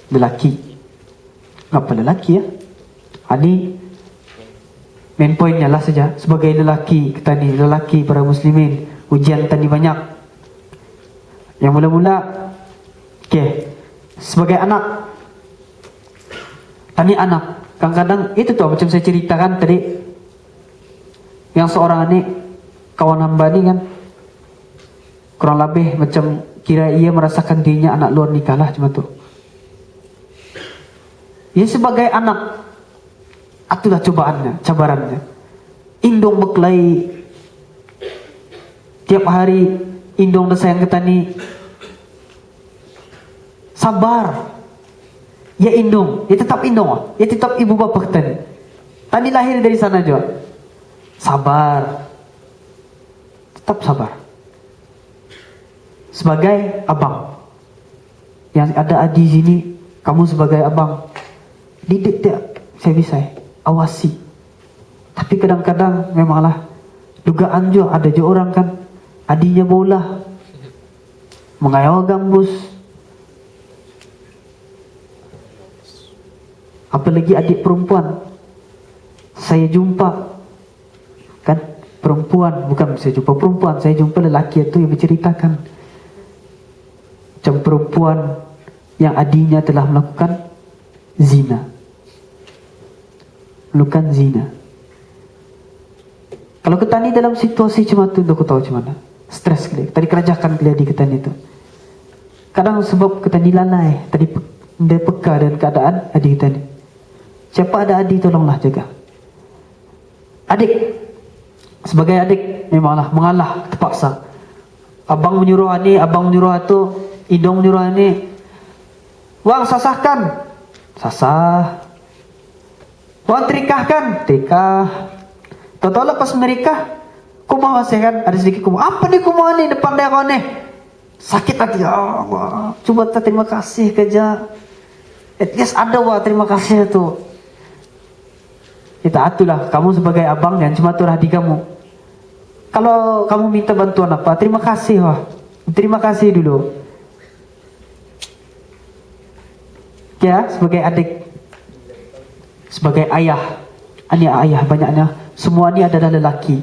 Lelaki. Apa lelaki ya? Ini main pointnya lah saja. Sebagai lelaki, tani lelaki para muslimin, ujian tani banyak. Yang mula-mula, sebagai anak, tani anak, kadang-kadang itu tuh macam saya ceritakan tadi, yang seorang ini kawan hamba ni kan, kurang lebih macam kira ia merasakan dirinya anak luar nikah lah cuma tu. Ia sebagai anak, itulah cobaannya, cabarannya. Indong berkelahi tiap hari, indong dah sayang ke tani. Sabar. Ya indong, ya tetap indong, ya tetap ibu bapa ke tani. Tani lahir dari sana juga. Sabar. Tetap sabar. Sebagai abang, yang ada di sini, kamu sebagai abang, didik dia, saya bisa awasi. Tapi kadang-kadang memanglah dugaan juga ada je orang kan, adinya bola, mengayau gambus. Apalagi adik perempuan, saya jumpa kan perempuan, bukan saya jumpa perempuan, saya jumpa lelaki itu yang menceritakan macam perempuan yang adinya telah melakukan zina. Melakukan zina. Kalau kita ni dalam situasi cuma tu, aku tahu macam mana. Stres kali. Tadi kerajakan kali adik kita ni tu. Kadang sebab kita ni lalai, tadi dia peka dan keadaan adik kita ni. Siapa ada adik, tolonglah jaga. Adik, sebagai adik memanglah mengalah terpaksa. Abang menyuruh ni, abang menyuruh tu, idong menyuruh ni. Wang sasahkan, sasah. Wang terikahkan, terikah. Tahu-tahu lepas menikah, kumah masih kan ada sedikit kumah. Apa ni kumah ni depan dia kau ni? Sakit hati. Ya Allah, cuba terima kasih kerja. At least ada wah terima kasih tu. Kita atulah kamu sebagai abang dan cuma tu hati kamu. Kalau kamu minta bantuan apa, terima kasih wah. Terima kasih dulu. Ya, sebagai adik, sebagai ayah, Ini ayah banyaknya. Semua ni adalah lelaki.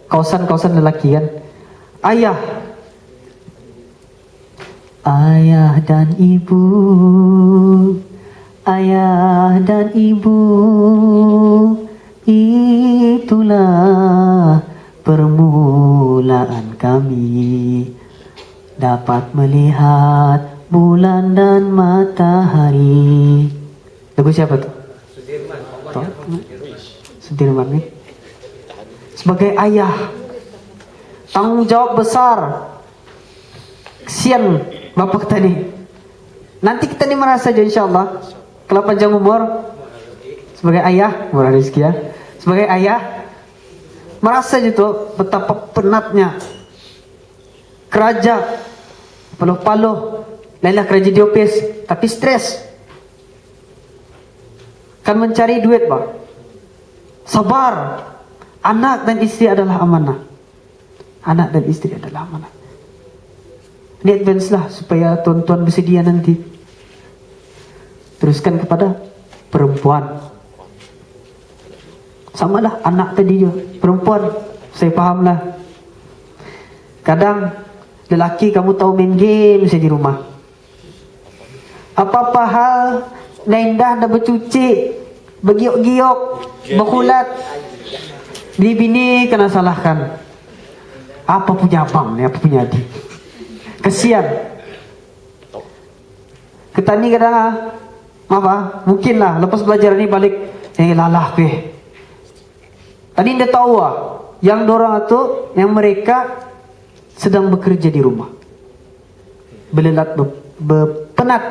Kawasan-kawasan lelaki kan. Ayah. Ayah dan ibu. Ayah dan ibu. Itulah permulaan kami. Dapat melihat bulan dan matahari. Lagu siapa tu? Sudirman ni. Sebagai ayah, tanggung jawab besar. Kesian bapak kita ni. Nanti kita ni merasa je insyaAllah, kalau panjang umur, sebagai ayah, murah rezeki ya. Sebagai ayah, merasa je tu betapa penatnya kerja, paloh-paloh, lainlah kerja di ofis, tapi stres. Kan mencari duit bang. Sabar. Anak dan istri adalah amanah. Anak dan istri adalah amanah. Ini advance lah supaya tuan-tuan bersedia nanti. Teruskan kepada perempuan. Samalah anak tadi juga. Perempuan, saya faham lah. Kadang lelaki kamu tahu main game saja di rumah. Apa-apa hal, nendah dah bercuci, bergiok-giok, berkulat. Bini kena salahkan. Apa punya abang ni, apa punya adik. Kesian. Ketani kadang apa? Mungkin lah lepas belajar ni balik, lalah ke. Tadi dia tahu yang dorang tu, yang mereka sedang bekerja di rumah. Belelat, penat.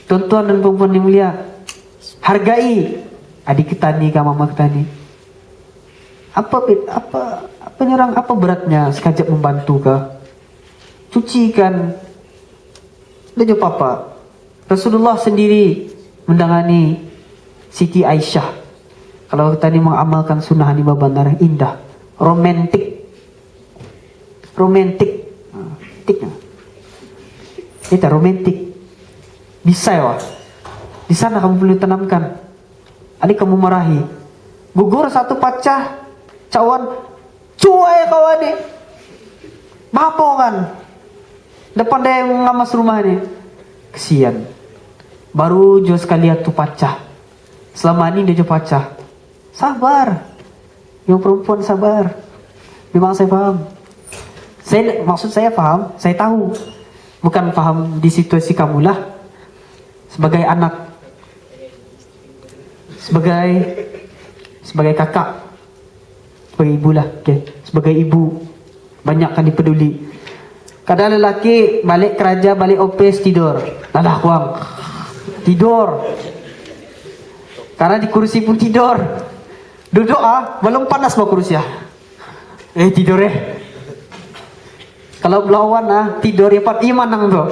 Tuan-tuan dan perempuan yang mulia, hargai adik kita ni, mama kita ni. Apa nyerang, apa beratnya sekajap membantu kah? Cucikan. Dia papa. Rasulullah sendiri mendangani Siti Aisyah. Kalau kita ni mengamalkan sunnah ni benar indah, romantik. Kita romantik. Bisa ya. Di sana kamu perlu tanamkan. Adik kamu marahi. Gugur satu pacah, cawan, cuai kawan ni. Bapo kan? Depan dia yang ngamas rumah ni. Kesian. Baru jo sekali tu pacah. Selama ni dia jo pacah. Sabar. Yang perempuan sabar. Memang saya faham. Maksud saya faham, saya tahu. Bukan faham di situasi kamu lah. Sebagai anak, sebagai kakak, sebagai ibu lah, okay. Sebagai ibu banyak kan dipeduli. Kadang lelaki balik kerja, balik office tidur, lalah kuam tidur. Karena di kursi pun tidur. Duduk belum panas mau kursi tidur Kalau belawan tidur ya pat iman nang tu.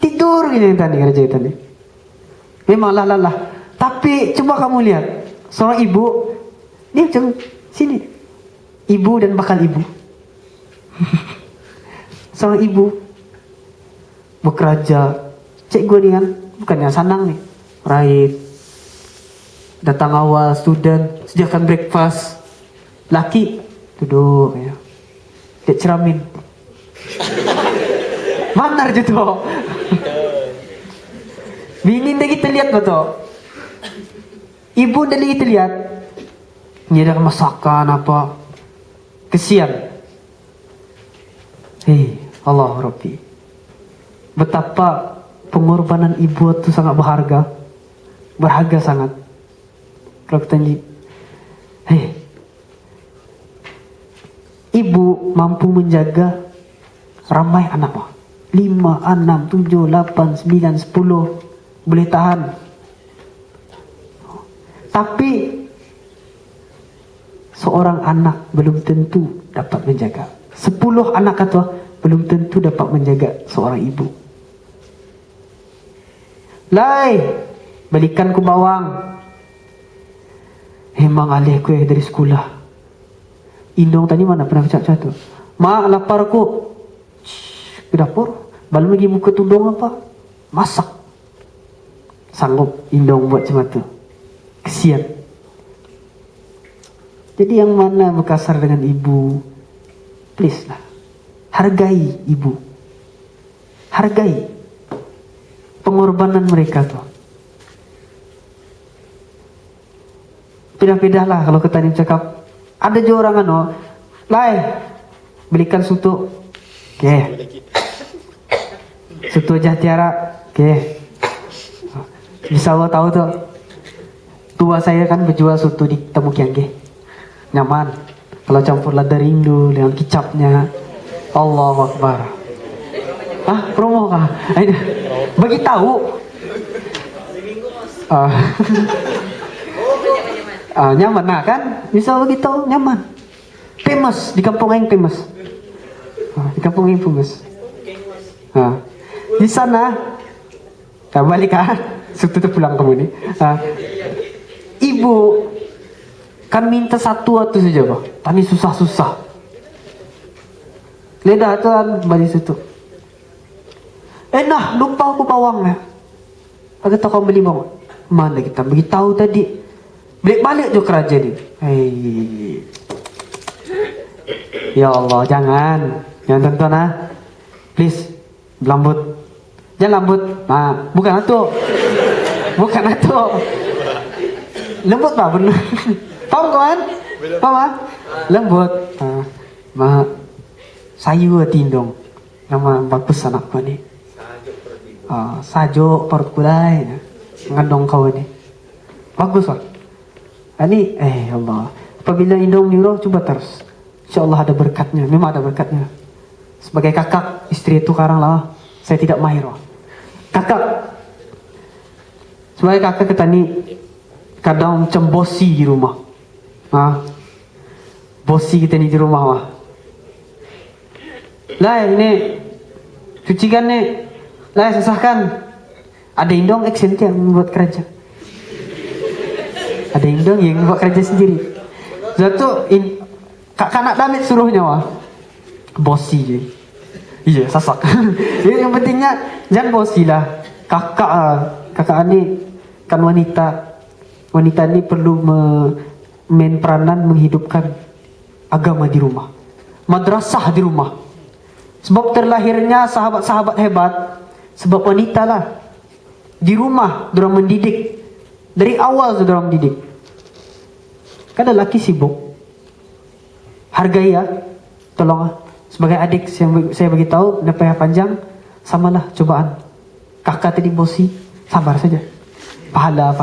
Tidur gini tadi kerja tadi. Memang lah. Tapi coba kamu lihat seorang ibu, dia macam sini. Ibu dan bakal ibu. Seorang ibu bekerja. Cik gue ni kan bukannya senang nih. Right. Datang awal student, sediakan breakfast. Laki duduk ya. Dia ceramin. Manar je tu. Bini dah kita lihat betul. Ibu dah kita lihat. Dia dah masakan apa. Kesian. Allah Rabbi. Betapa pengorbanan ibu itu sangat berharga. Berharga sangat. Kalau kita lihat. Ibu mampu menjaga ramai anak 5, 6, 7, 8, 9, 10 boleh tahan. Tapi seorang anak belum tentu dapat menjaga. 10 anak kata belum tentu dapat menjaga seorang ibu. Lai, balikan ku bawang. Memang alih ku dari sekolah. Indong tadi mana pernah cakap tu? Mak lapar ku. Ke dapur. Belum lagi muka tudung apa? Masak. sanggup Indong buat macam tu. Kesian. Jadi yang mana berkasar dengan ibu, please lah, hargai ibu, hargai pengorbanan mereka tu. Pindah-pindah lah kalau kita ni cakap. Ada je orang Lai, belikan sutu. Okay. Sutu Jahtiara. Okay. Bisa Allah tahu tu. Tua saya kan berjual sutu di Temukian. Okay. Nyaman. Kalau campur lada rindu dengan kicapnya. Allahu Akbar. Promo kah? Bagi tahu. Nyaman nah kan, bisa begitu nyaman, famous di kampung Aing, famous di kampung Aing famous. Di sana balik suatu tu pulang kamu ni, ibu kan minta satu saja bah, tani susah lidah tuan balik situ. Nah lupa aku bawangnya, agak tak kau beli bawang, mana kita beritahu tadi. Balik je kerja ni. Ya Allah, jangan tuan-tuan please, lembut. Jangan lembut. Bukan itu. Lembut lah benar. Faham kawan? Faham? Lembut. Sayu tindong. Nama bagus anak kau ni. Sajo perut kulai. Ngandong kau ni. Bagus lah. Ini Allah. Apabila Indong nyuruh, coba terus. InsyaAllah ada berkatnya. Memang ada berkatnya. Sebagai kakak, istri itu karang lah. Saya tidak mahir. Kakak. Sebagai kakak kita ni kadang macam bosi di rumah. Bosi kita ni di rumah. Lah ini cucikan ni. Lah susahkan. Ada Indong action yang membuat kerja. Ada Indong yang buat kerja sendiri. Zato kakak nak damit suruhnya bosi je. Iya sasak. Jadi yang pentingnya jangan bosi lah. Kakak ni kan wanita. Wanita ni perlu main peranan menghidupkan agama di rumah, madrasah di rumah. Sebab terlahirnya sahabat-sahabat hebat sebab wanita lah. Di rumah dorang mendidik. Dari awal sudah orang didik. Kadang lelaki sibuk. Hargai ya. Tolong sebagai adik saya bagi tahu, payah panjang samalah cobaan. Kakak tadi bosi, sabar saja. Pahala.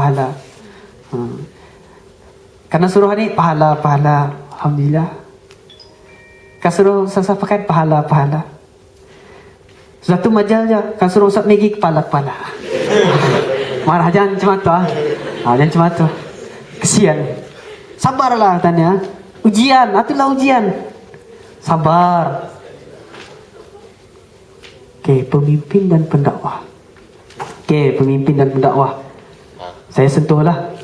Karena suruh ni pahala. Alhamdulillah. Kan suruh saya pakai pahala. Sudah tu majal je. Kan suruh Ustaz Megi kepala. Marah jangan macam tu. Jangan macam tu. Kesian. Sabarlah tanya. Ujian, itulah ujian. Sabar. Pemimpin dan pendakwah. Pemimpin dan pendakwah. Saya sentuhlah.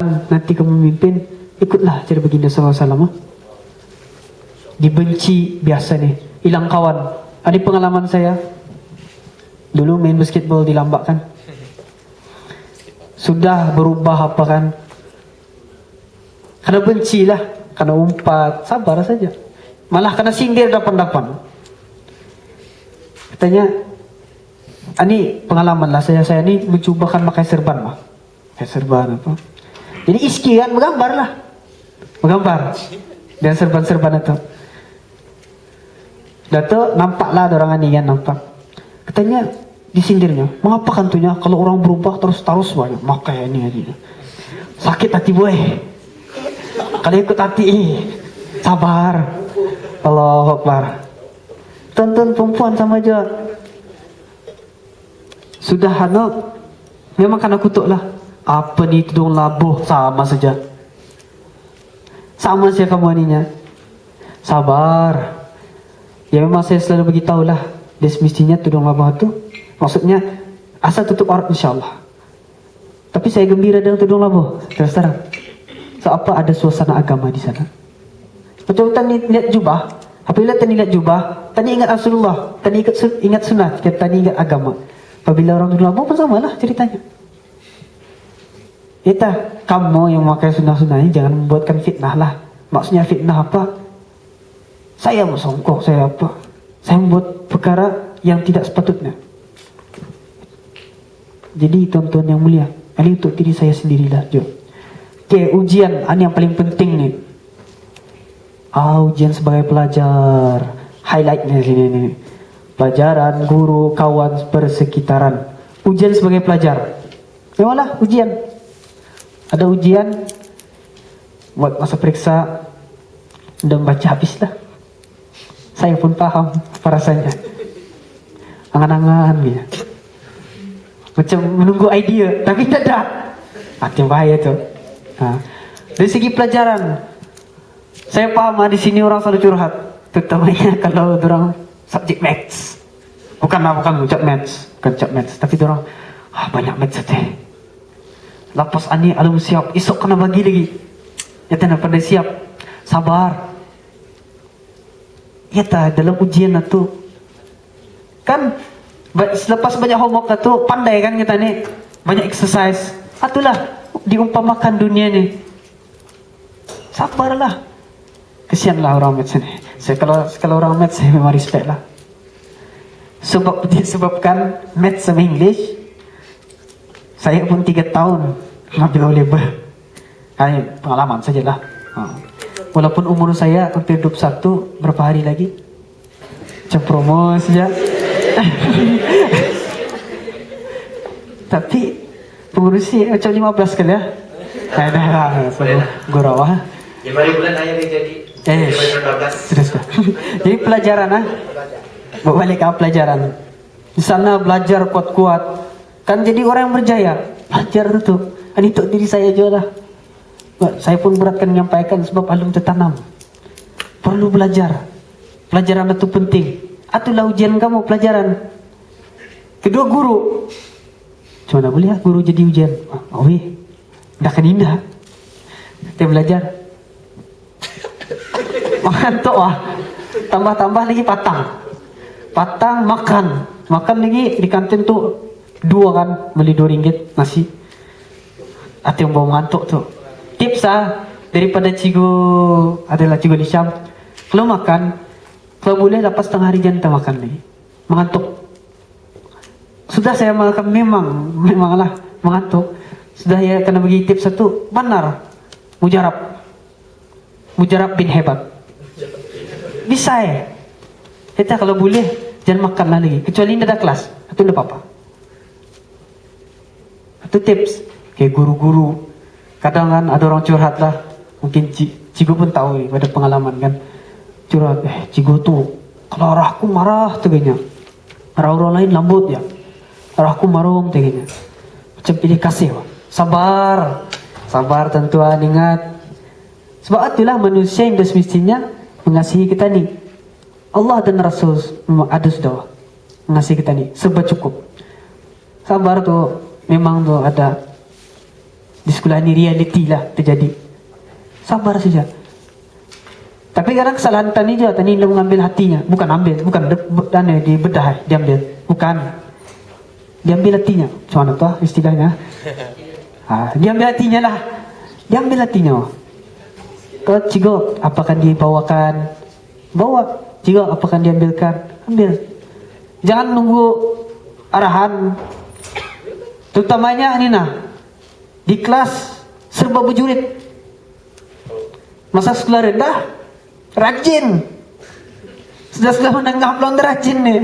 Nanti kamu memimpin, ikutlah cara baginda SAW. Dibenci biasa nih. Hilang kawan. Ada pengalaman saya. Dulu main basketball di Lambak kan. Sudah berubah apa kan. Karena benci lah. Karena umpat. Sabar saja. Malah kena sindir dapan-dapan. Katanya, ini pengalaman lah. Saya ni mencubakan pakai serban lah. Pakai serban apa. Jadi iski kan menggambar lah. Menggambar. Dan serban-serban itu. Dato nampaklah orang ini kan nampak. Katanya, disindirnya, mengapa kantunya kalau orang berubah terus banyak makai ini. Sakit hati boy. Kalau ikut hati sabar. Allahu Akbar. Tonton perempuan sama aja. Sudah memang kena kutuk lah. Apa ni tudung labuh sama saja. Sama saja kamu aninya. Sabar. Ya memang saya selalu beritahu lah. Dia semestinya tudung labuh tu. Maksudnya asal tutup aurat insyaAllah. Tapi saya gembira dengan tudung labuh. Terus terang. So apa ada suasana agama di sana. Macam tadi lihat jubah. Apabila tadi lihat jubah, tadi ingat Rasulullah, tadi ingat sunnah, tadi ingat agama. Apabila orang tudung labuh pun samalah ceritanya. Ita, kamu yang memakai sunnah-sunnah ini jangan membuatkan fitnah lah. Maksudnya fitnah apa? Saya mau songkok, saya apa? Saya membuat perkara yang tidak sepatutnya. Jadi tuan-tuan yang mulia, ini untuk diri saya sendirilah. Oke, ujian, ini yang paling penting nih. Ujian sebagai pelajar. Highlightnya sini nih. Pelajaran, guru, kawan, persekitaran. Ujian sebagai pelajar. Memanglah ujian. Ada ujian buat masa periksa, udah membaca habis lah. Saya pun paham apa rasanya. Angan-angan gitu. Macam menunggu idea, tapi tidak ada. Yang bahaya tuh. Dari segi pelajaran, saya paham di sini orang selalu curhat, terutamanya kalau orang subjek maths. Bukan ucap maths, tapi orang banyak maths saja. Lepas ani alum siap, esok kena bagi lagi. Ya tak pandai siap, sabar. Ya tak dalam ujian itu kan selepas banyak homework itu pandai kan kita ni banyak exercise. Itulah diumpamakan dunia ni. Sabarlah. Kesianlah orang maths ni. Saya kalau orang maths saya memang respect lah. Sebabkan maths sama English. Saya pun 3 tahun ngambil O-level. Pengalaman sajalah. Walaupun umur saya hampir 21, berapa hari lagi? Macam promo saja. Tapi pengurusi macam 15 kali ya. Dah gurau ah. 5 bulan ayah dia jadi. Sudah. Jadi pelajaran balik ke pelajaran. Di sana belajar kuat-kuat. Kan jadi orang yang berjaya. Belajar itu. Ini untuk diri saya juga lah. Saya pun beratkan menyampaikan sebab alum tertanam. Perlu belajar. Pelajaran itu penting. Itulah ujian kamu, pelajaran. Kedua, guru. Cuma boleh guru jadi ujian. Dah kan indah. Kita belajar. Mengantuk Tambah-tambah lagi patang makan lagi di kantin tuh 2 kan, beli 2 ringgit nasi. Yang bawa mengantuk tuh. Tips daripada cigu adalah cigu di Syam. Kalau makan, kalau boleh lepas setengah hari jangan makan lagi. Mengantuk. Sudah saya makan memanglah mengantuk. Sudah ya kena bagi tips satu, benar. Mujarab bin hebat. Bisa ya. Kita kalau boleh jangan makan lagi. Kecuali tidak ada kelas. Itu tidak apa-apa. Itu tips. Kayak guru-guru. Kadang kan ada orang curhat lah. Mungkin cigu pun tahu nih, pada pengalaman kan. Curhat, cigu tuh kalau arahku marah teganya. Arah orang lain lembut ya. Arahku marung teganya. Macam pilih kasih. Sabar tentuan, ingat. Sebab itulah manusia yang semestinya mengasihi kita nih. Allah dan Rasul memang ada sudah mengasihi kita nih serba cukup. Sabar tuh memang tuh ada di sekolah ini, reality lah terjadi. Sabar saja. Tapi kadang kesalahan tani juga, tani dia mengambil hatinya. Bukan dibedah, diambil. Bukan. Diambil hatinya. Macam mana tuh istilahnya? Diambil hatinya lah. Diambil hatinya. Kalau cigo, apakah dibawakan? Bawa. Cigo, apakah diambilkan? Ambil. Jangan nunggu arahan. Terutamanya ini di kelas serba berjurit. Masa sekolah rendah rajin. Sudah menengah belum rajin nih.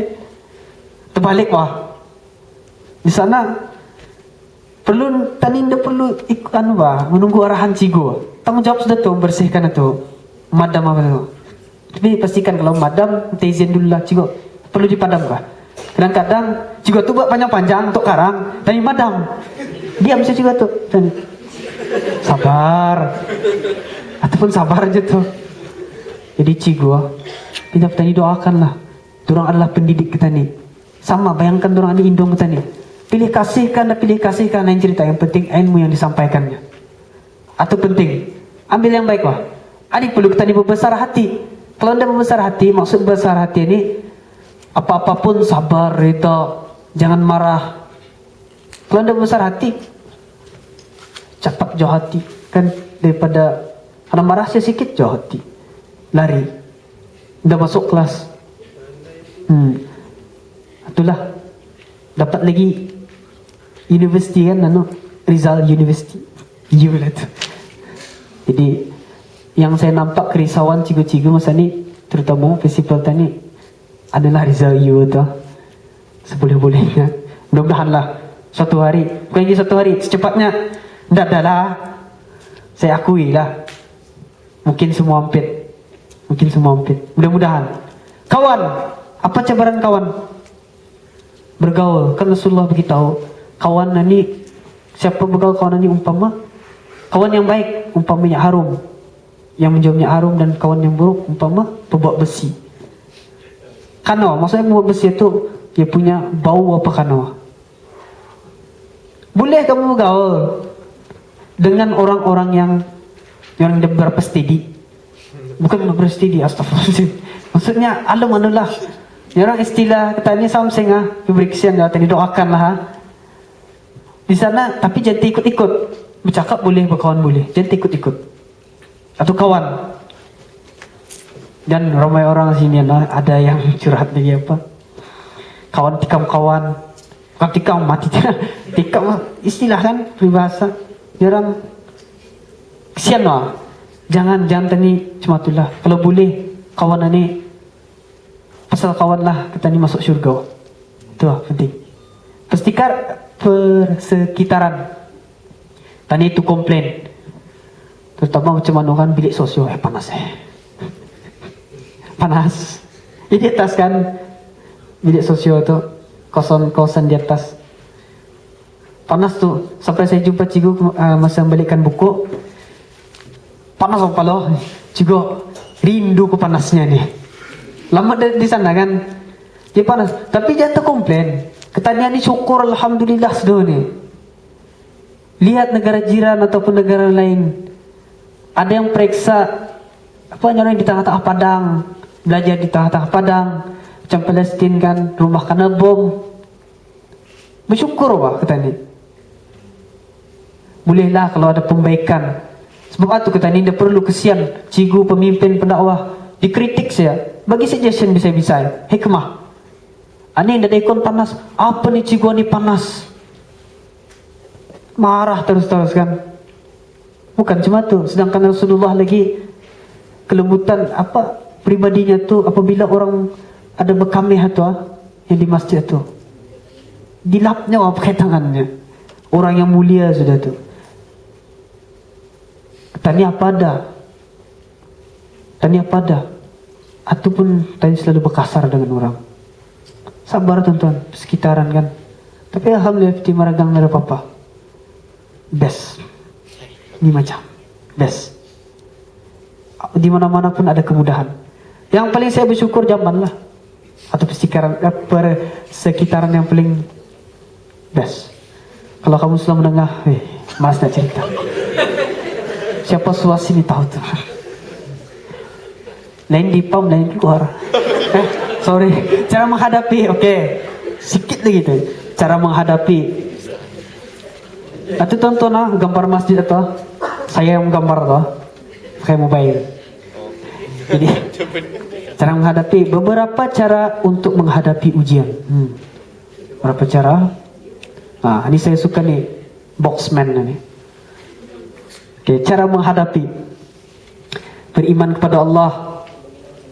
Terbalik di sana perlu menunggu arahan cigo. Tanggung jawab sudah tuh bersihkan itu. Madam apa itu. Tapi pastikan kalau madam minta izin dulu lah cigo. Perlu dipadam kah? Kadang-kadang cigo tuh buat panjang-panjang untuk karang. Tapi madam diam saja juga tuh. Sabar. Ataupun sabar aja tuh. Jadi cigu kita tadi doakanlah. Dorang adalah pendidik kita nih. Sama bayangkan dorang ada indung kita nih. Pilih kasihkan yang cerita. Yang penting ilmu yang disampaikannya. Atau penting ambil yang baik Adik perlu kita nih berbesar hati. Kalau anda berbesar hati, maksud besar hati ini apa-apapun sabar, reda, jangan marah. Kalau anda berbesar hati, cepat jauh hati kan, daripada kalau marah saya sikit jauh hati, lari, udah masuk kelas. Itulah dapat lagi universiti kan, Rizal University, lah tu. Jadi yang saya nampak kerisauan cikgu-cikgu masa ni, terutama festival tani, adalah Rizal U tu. Seboleh-bolehnya, mudah-mudahan lah suatu hari, bukan lagi suatu hari, secepatnya. Dah lah, saya akui lah, mungkin semua hampir, mudah-mudahan. Kawan, apa cabaran kawan? Bergaul, kan Rasulullah beritahu, kawan ni, siapa bergaul kawan ni umpama kawan yang baik, umpama minyak harum, yang menjual minyak harum, dan kawan yang buruk umpama pembuat besi. Kano, maksudnya pembuat besi itu dia punya bau apa kano. Boleh kamu bergaul dengan orang-orang yang berapa steady, bukan berapa steady, astagfirullahaladzim. Maksudnya alam anulah, orang istilah katanya something pemeriksaan tadi, doakan lah di sana, tapi jangan ikut-ikut. Bercakap boleh, berkawan boleh, jangan ikut-ikut. Atau kawan. Dan ramai orang sini ada yang curhat lagi apa, kawan tikam kawan, bukan tikam mati, tikam istilah kan, peribahasa. Orang kesian lah. Jangan tani cuma itulah. Kalau boleh kawan ni, pasal kawan lah kita ni masuk syurga. Itu lah penting. Persekitaran tani itu komplain, terutama macam mana kan bilik sosio, panas panas. Di atas kan bilik sosio tu, kawasan di atas panas tu. Sampai saya jumpa cikgu masa membalikkan buku, panas kepala cikgu, rindu ke panasnya ni. Lama di sana kan, dia panas. Tapi dia tak komplain. Ketanian ni syukur alhamdulillah sudah ni. Lihat negara jiran ataupun negara lain, ada yang periksa apa orang di tengah-tengah padang, belajar di tengah-tengah padang, macam Palestin kan, rumah kena bom. Bersyukur wah kata ni. Bolehlah kalau ada pembaikan. Sebab itu kata ni, dia perlu kesian cikgu, pemimpin, pendakwah dikritik saya, bagi suggestion bisa-bisa, hikmah. Ani dah ikon panas, apa ni cikgu ni panas, marah terus-terus kan. Bukan cuma tu, sedangkan Rasulullah lagi kelembutan apa pribadinya tu, apabila orang ada bekamih tu yang di masjid tu, dilapnya pakai tangannya. Orang yang mulia sudah tu. Tanya apa ada, ataupun tanya selalu berkasar dengan orang. Sabar tuan-tuan, sekitaran kan. Tapi alhamdulillah di Maragang ada apa-apa. Best. Ini macam best. Di mana-mana pun ada kemudahan. Yang paling saya bersyukur Jamban lah, atau persekitaran yang paling best. Kalau kamu sudah mendengar, malas nak cerita. Siapa suas ini tahu tu. Lain di pam, lain keluar. Sorry. Cara menghadapi, okay. Sikit lagi tu. Cara menghadapi. Itu tonton gambar masjid atau saya yang gambar tu, pakai mobile. Jadi cara menghadapi, beberapa cara untuk menghadapi ujian. Berapa cara? Ini saya suka nih, boxman ni. Okay, cara menghadapi. Beriman kepada Allah.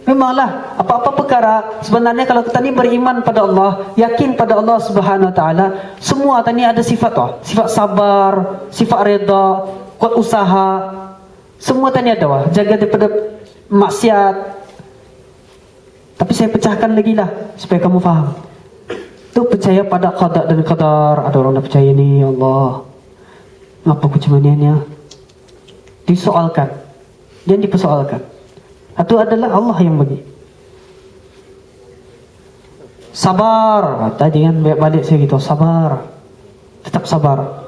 Memanglah apa-apa perkara sebenarnya kalau kita ni beriman pada Allah, yakin pada Allah Subhanahu Wa Taala, semua tadi ada sifat sifat sabar, sifat reda, kuat usaha, semua tadi ada jaga daripada maksiat. Tapi saya pecahkan lagi lah supaya kamu faham. Tu percaya pada qada dan qadar. Ada orang tak percaya ni, ya Allah, ngapa macam ni? Disoalkan, jangan dipersoalkan. Itu adalah Allah yang bagi. Sabar. Tadi kan balik saya gitu, sabar. Tetap sabar.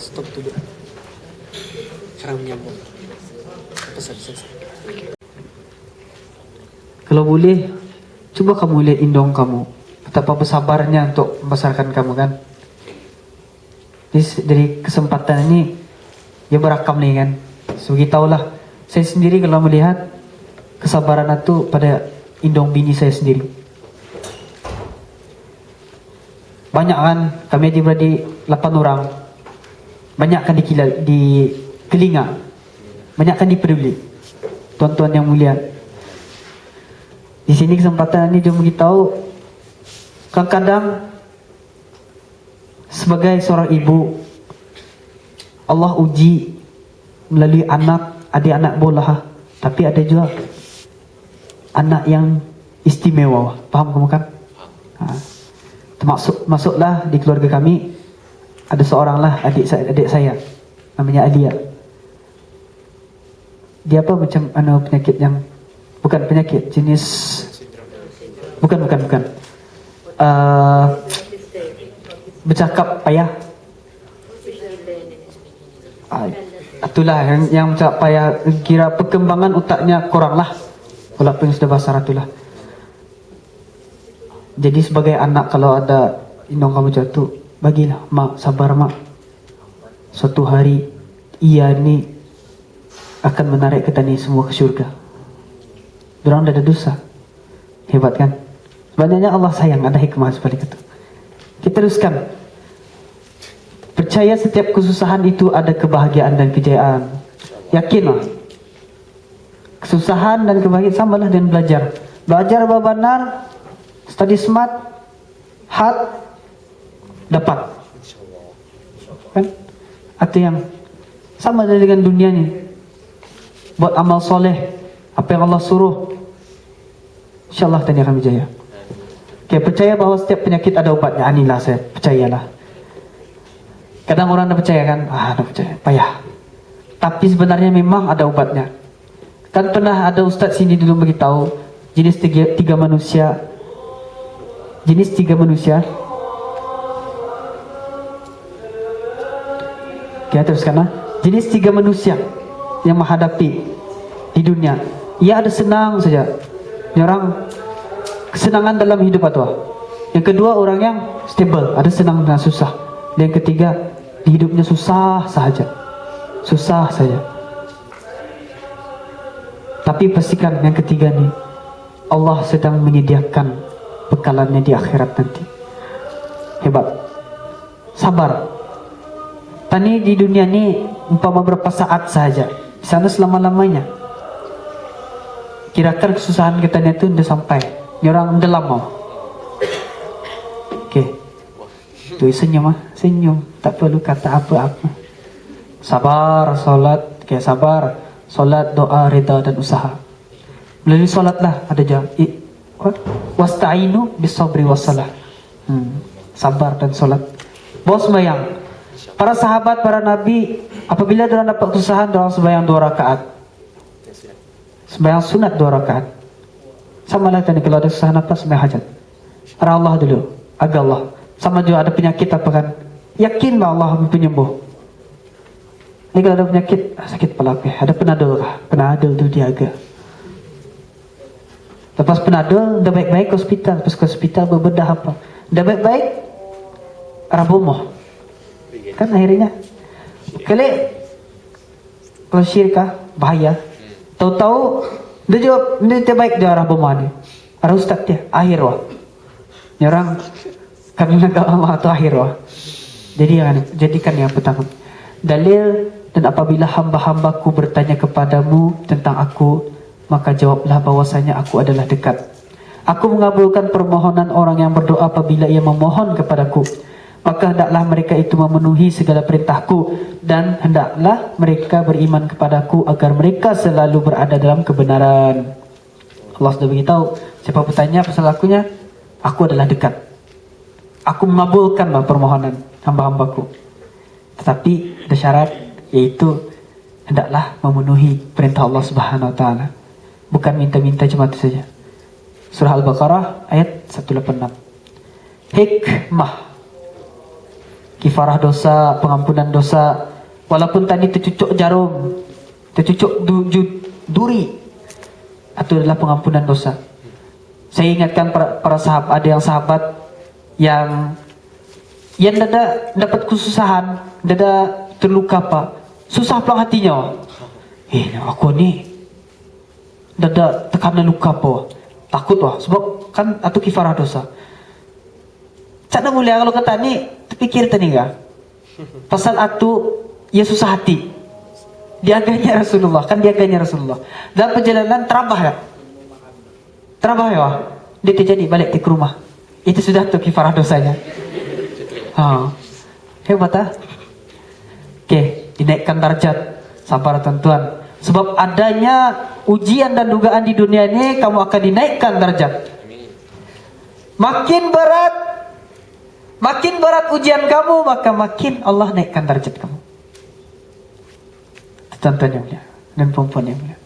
Stop dulu. Sekarang menyambung. Kalau boleh, coba kamu lihat indong kamu. Betapa bersabarnya untuk membesarkan kamu kan. Dari kesempatan ini, dia berakam nih kan. So kita tahulah, saya sendiri kalau melihat kesabaran itu pada indong bini saya sendiri. Banyak kan, kami adik-beradik 8 orang. Banyak kan di kelinga. Banyak kan dipeduli. Tuan-tuan yang mulia. Di sini kesempatan ini dia beritahu, kadang-kadang sebagai seorang ibu, Allah uji melalui adik-anak bola. Tapi ada juga anak yang istimewa. Faham kamu kan? Masuklah di keluarga kami, ada seorang lah adik saya, namanya Alia. Dia apa macam penyakit yang bukan penyakit jenis, bukan. Bercakap payah. Itulah yang bercakap payah. Kira perkembangan otaknya kurang lah, walaupun sudah besar itulah. Jadi sebagai anak kalau ada indong kamu jatuh, bagilah mak, sabar mak. Suatu hari ia ni akan menarik kita ni semua ke syurga. Dorang dah ada dosa. Hebat kan? Sebenarnya Allah sayang, ada hikmah sebalik itu. Kita teruskan. Percaya setiap kesusahan itu ada kebahagiaan dan kejayaan. Yakinlah. Kesusahan dan kebahagiaan samalah dengan belajar. Belajar benar, study smart, hard, dapat. Kan? Atau yang sama dengan dunia ni. Buat amal soleh, apa yang Allah suruh, InsyaAllah tadi akan berjaya. Okay, percaya bahawa setiap penyakit ada ubatnya. Inilah saya percayalah. Kadang orang dah percaya kan, dah percaya, payah. Tapi sebenarnya memang ada obatnya. Kan pernah ada ustaz sini dulu beritahu jenis tiga manusia. Kita teruskan lah. Jenis 3 manusia yang menghadapi di dunia. Ia ada senang saja. Ini orang kesenangan dalam hidup atau. Yang kedua orang yang stable, ada senang dan susah. Dan yang ketiga di hidupnya susah saja. Tapi pastikan yang ketiga ni Allah sedang menyediakan bekalannya di akhirat nanti. Hebat. Sabar. Tani di dunia ni umpama berapa saat saja. Di sana selama-lamanya. Kirakan kesusahan kita ni tu dah sampai. Ni orang dah lama. Okey. Tu senyum senyum. Tak perlu kata apa-apa. Sabar, solat. Okey, sabar. Solat, doa, reda dan usaha. Melalui solatlah ada jam. Wasta'inu bisabri wassalah. Sabar dan solat. Bawa sembahyang. Para sahabat, para nabi, apabila mereka dapat kesusahan, mereka sembahyang 2 rakaat. Sembahyang sunat 2 rakaat. Sama lah tadi kalau ada kesusahan apa, sembahyang hajat. Arah Allah dulu, agak Allah. Sama juga ada penyakit apa kan, yakin bahawa Allah penyembuh. Ini kalau ada penyakit, sakit kepala apa, ada penadol kah? Penadol tu dia agak. Lepas penadol, dah baik-baik ke hospital. Lepas ke hospital berbedah apa. Dah baik-baik, arah bomoh. Kan akhirnya kalau syirkah bahaya. Tahu-tahu dia jawab dia terbaik di arah bomah ni. Arah ustaz dia akhir wah. Ni orang kami nak Allah tu akhir wah. Jadikan yang pertama dalil. Dan apabila hamba-hambaku bertanya kepadamu tentang aku, maka jawablah bahwasanya aku adalah dekat. Aku mengabulkan permohonan orang yang berdoa apabila ia memohon kepadaku. Maka hendaklah mereka itu memenuhi segala perintahku, dan hendaklah mereka beriman kepadaku agar mereka selalu berada dalam kebenaran. Allah sudah beritahu, siapa bertanya pasal akunya, aku adalah dekat. Aku mengabulkan permohonan hamba-hambaku. Tetapi ada syarat, yaitu hendaklah memenuhi perintah Allah Subhanahu Wa Taala. Bukan minta-minta cuma itu saja. Surah Al-Baqarah ayat 186. Hikmah. kifarah dosa, pengampunan dosa. Walaupun tadi tercucuk jarum, tercucuk duri, itu adalah pengampunan dosa. Saya ingatkan para sahabat, ada yang sahabat yang dapat kesusahan, dada terluka apa, susah pelang hatinya. Aku ni dada tekanan luka apa, takut wah, sebab kan atau kifarah dosa. Cak mulia kalau kata ni terpikir tadi enggak? Pasal atu ia susah hati. Diaganya Rasulullah, kan diaganya Rasulullah. Dalam perjalanan terabah ya. Terabah ya. Dia terjadi balik ke rumah. Itu sudah tuh kifarah dosanya. Hebat ah. Oke, dinaikkan derajat. Sabar tuan-tuan. Sebab adanya ujian dan dugaan di dunia ini, kamu akan dinaikkan derajat. Makin berat ujian kamu, maka makin Allah naikkan derajat kamu. Tuan-tuan yang mulia dan perempuan yang mulia,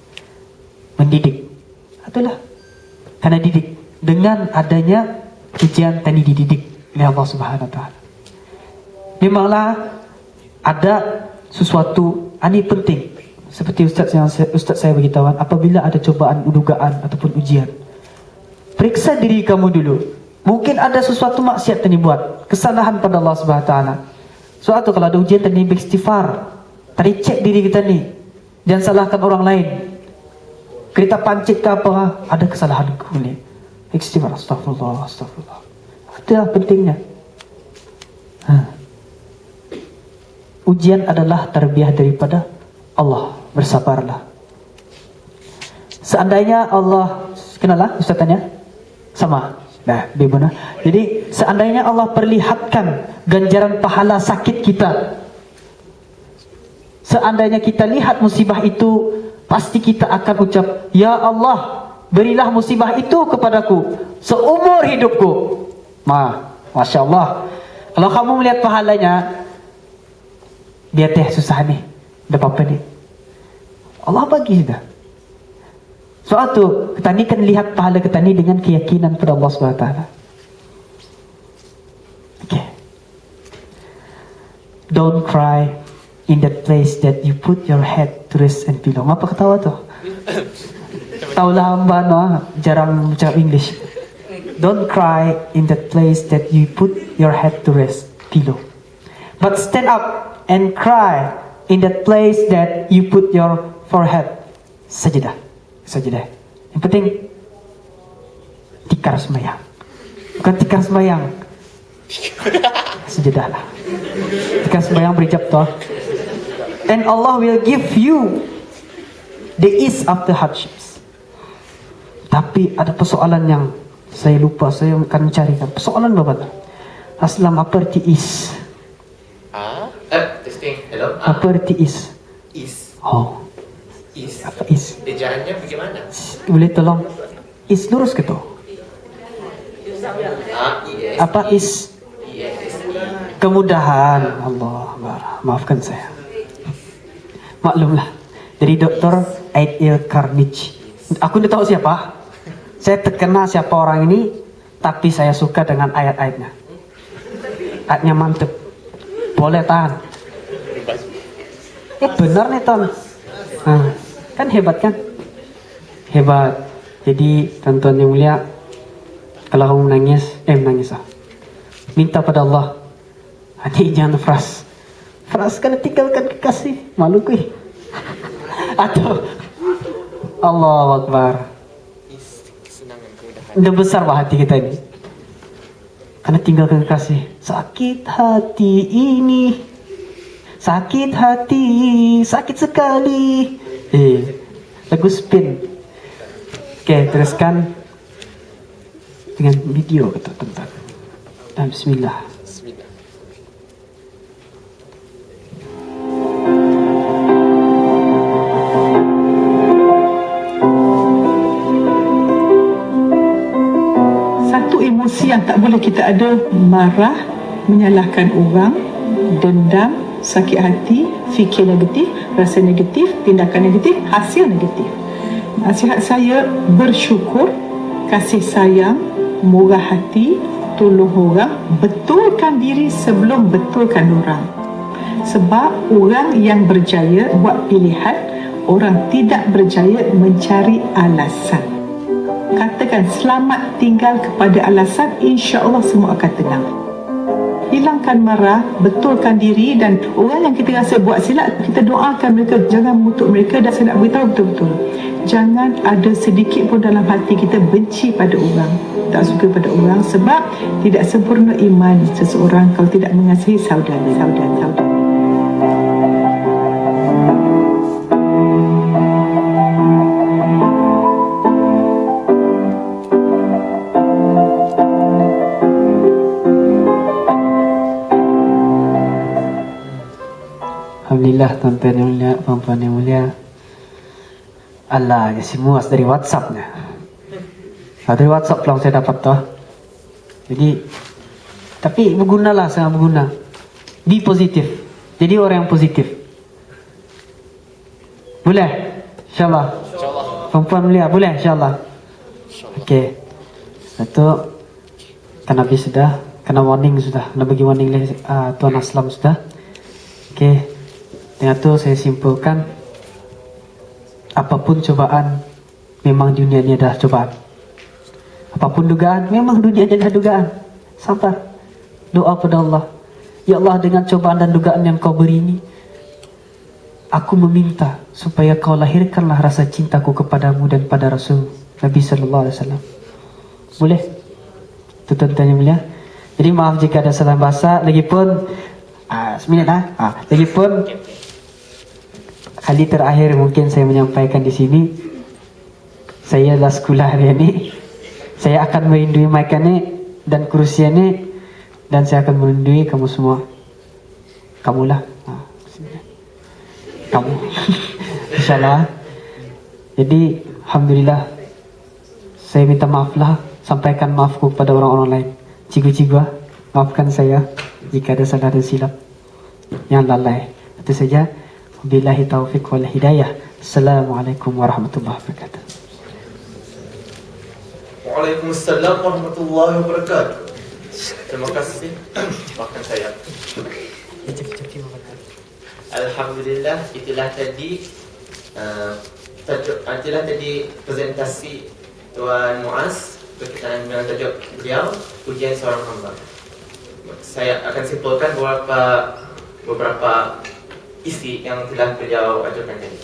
mendidik, itulah karena didik dengan adanya ujian tadi dididik oleh Allah Subhanahu Wa Taala. Memanglah ada sesuatu ini penting, seperti Ustaz saya beritahuan, apabila ada cobaan, dugaan ataupun ujian, periksa diri kamu dulu. Mungkin ada sesuatu maksiat yang dibuat, kesalahan pada Allah Subhanahu Wa Taala. Suatu kalau ada ujian tadi beristighfar. Tadi cek diri kita ni. Jangan salahkan orang lain. Kita pancit ke apa, ada kesalahan ni. Istighfar, astagfirullah. Itulah pentingnya. Ujian adalah tarbiyah daripada Allah. Bersabarlah. Seandainya Allah, kenalah Ustaz tanya? Sama. Nah, bagaimana? Jadi seandainya Allah perlihatkan ganjaran pahala sakit kita, seandainya kita lihat musibah itu, pasti kita akan ucap, Ya Allah, berilah musibah itu kepadaku seumur hidupku. Masya Allah. Kalau kamu melihat pahalanya, dia teh susah nih, ada apa-apa nih, Allah bagi sudah. Soal tu, kita ni kan lihat pahala kita ni dengan keyakinan pada Allah SWT. Okay. Don't cry in that place that you put your head to rest and pillow. Apa ketawa tu? Taulah hamba no, jarang bicara English. Don't cry in that place that you put your head to rest, pillow. But stand up and cry in that place that you put your forehead, sajadah. Yang penting tikar sembahyang. Bukan tikar sembahyang, sajadah lah. Tikar sembahyang berijab toh. And Allah will give you the ease of the hardships. Tapi ada persoalan yang saya lupa, saya akan mencarikan. Persoalan apa? Aslam, apa arti is? Testing. Hello. Apa arti is? Is. Oh. Is. Apa is? Ejaannya bagaimana? Boleh tolong? Is lurus ke tu? Yes. Apa is? Kemudahan. Allah, maafkan saya. Maklumlah. Dari Dr. Aidil Karnich. Aku tidak tahu siapa. Saya terkenal siapa orang ini, tapi saya suka dengan ayat-ayatnya. Ayatnya mantep. Boleh tahan. Benar nih Ton. Kan hebat kan? Hebat. Jadi tuan-tuan yang mulia, kalau kamu menangis minta pada Allah. Hati jangan fras kan tinggalkan kekasih, malu kuih. Atau Allahu Akbar. Udah besar bah hati kita ini. Karena tinggalkan kekasih. Sakit hati ini, sakit hati, sakit sekali. Lagu spin. Oke, teruskan dengan video kata teman-teman. Bismillah. Satu emosi yang tak boleh kita ada, marah, menyalahkan orang, dendam, sakit hati, fikir negatif, rasa negatif, tindakan negatif, hasil negatif. Nasihat saya, bersyukur, kasih sayang, murah hati, tolong orang, betulkan diri sebelum betulkan orang. Sebab orang yang berjaya buat pilihan, orang tidak berjaya mencari alasan. Katakan selamat tinggal kepada alasan, insya-Allah semua akan tenang. Hilangkan marah, betulkan diri, dan orang yang kita rasa buat silap, kita doakan mereka, jangan mengutuk mereka. Dan saya nak beritahu betul-betul, jangan ada sedikit pun dalam hati kita benci pada orang, tak suka pada orang, sebab tidak sempurna iman seseorang kalau tidak mengasihi saudara-saudara. Alhamdulillah tuan-tuan yang mulia, puan-puan yang mulia. Allah, semua dari WhatsApp-nya. Dari WhatsApp lah saya dapat toh. Jadi, tapi bergunalah, sangat berguna. Be positif. Jadi orang yang positif. Boleh? InsyaAllah. Puan-puan mulia, boleh insyaAllah. Okey. Satu, kan habis sudah, kena warning sudah, kena bagi warning Tuan Aslam sudah. Okey. Dengan itu saya simpulkan, apapun cobaan, memang dunia ini adalah cobaan. Apapun dugaan, memang dunia ini adalah dugaan. Sabar. Doa pada Allah. Ya Allah, dengan cobaan dan dugaan yang kau beri ini, aku meminta supaya kau lahirkanlah rasa cintaku kepadamu dan pada Rasul Nabi Sallallahu Alaihi Wasallam. Boleh? Itu tuan-tuan yang mulia. Jadi maaf jika ada salah bahasa. Lagipun, seminit lagipun, kali terakhir mungkin saya menyampaikan di sini. Saya adalah sekolah hari ini. Saya akan merindui mic ini dan kursi ini, dan saya akan merindui kamu semua. Kamulah. Kamu. InsyaAllah. Jadi alhamdulillah, saya minta maaflah. Sampaikan maafku kepada orang-orang lain. Cikgu-cikgu, maafkan saya jika ada salah dan silap yang lalai. Itu saja. Billahi taufiq wal hidayah. Assalamualaikum warahmatullahi wabarakatuh. Waalaikumsalam warahmatullahi wabarakatuh. Terima kasih. Maafkan saya. Alhamdulillah, itulah tadi presentasi Tuan Muaz berkaitan dengan tajuk beliau, ujian seorang hamba. Saya akan simpulkan beberapa isi yang telah beliau ajukan tadi.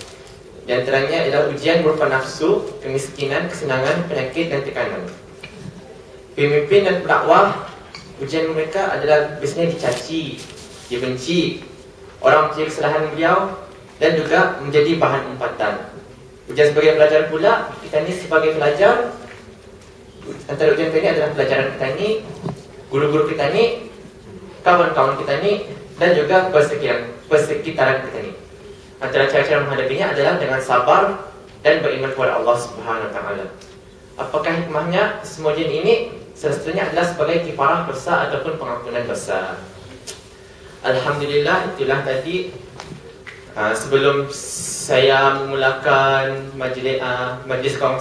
Di antaranya adalah ujian berupa nafsu, kemiskinan, kesenangan, penyakit dan tekanan. Pemimpin dan pendakwah, ujian mereka adalah biasanya dicaci, dibenci, orang mencari kesalahan beliau, dan juga menjadi bahan umpatan. Ujian sebagai pelajar pula, kita ni sebagai pelajar, antara ujian kita ni adalah pelajaran kita ni, guru-guru kita ni, kawan-kawan kita ni, dan juga persekitaran kita ni. Antara cara-cara menghadapinya adalah dengan sabar dan beriman kepada Allah Subhanahu Wa Taala. Apakah hikmahnya? Semua ujian ini sesungguhnya adalah sebagai kifarah dosa ataupun pengampunan dosa. Alhamdulillah, itulah tadi. Sebelum saya memulakan majlis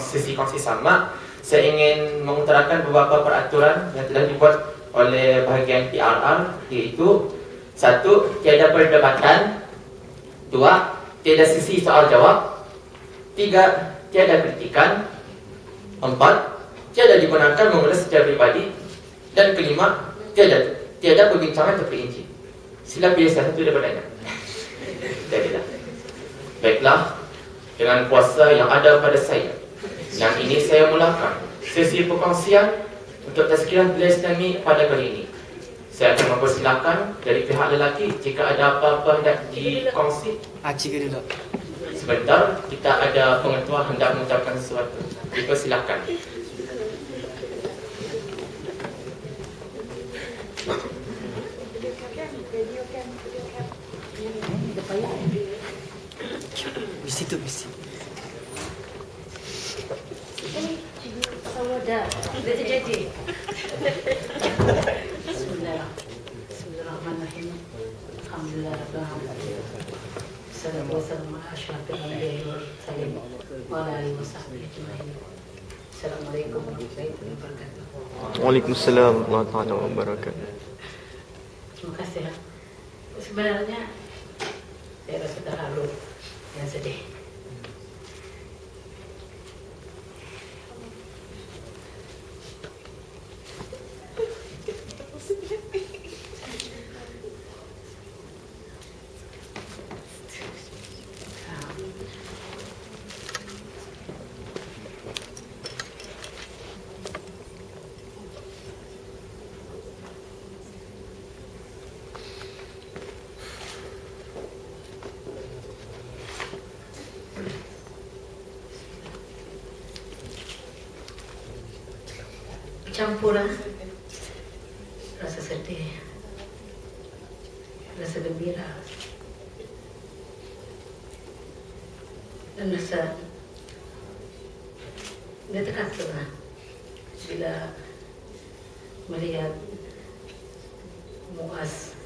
sesi kongsi sama, saya ingin mengutarakan beberapa peraturan yang telah dibuat oleh bahagian PRR, iaitu 1. Tiada perdebatan. 2. Tiada sesi soal jawab. 3. Tiada kritikan. 4. Tiada digunakan mengulas secara pribadi. Dan 5. Tiada perbincangan terperinci. Sila pilih salah satu daripadanya. Jadilah. Baiklah, dengan kuasa yang ada pada saya, yang ini saya mulakan sesi perkongsian untuk tazkirah Belia Islami pada kali ini. Saya akan mempersilakan dari pihak lelaki jika ada apa-apa hendak dikongsi. Sebentar, kita ada pengetua hendak mengucapkan sesuatu. Dipersilakan. Mesti. Dah terjadi. Bismillahirrahmanirrahim. Alhamdulillah rabbil alamin. Sallallahu alaihi wasallam ala asyrafil anbiya'i wal mursalin wa ala alihi wasahbihi ajma'in. Assalamualaikum warahmatullahi wabarakatuh. Waalaikumsalam warahmatullahi wabarakatuh. Terima kasih. Sebenarnya saya rasa terharu dan sedih. Campuran rasa sedih, rasa gembira, dan rasa dekat lah bila melihat Muaz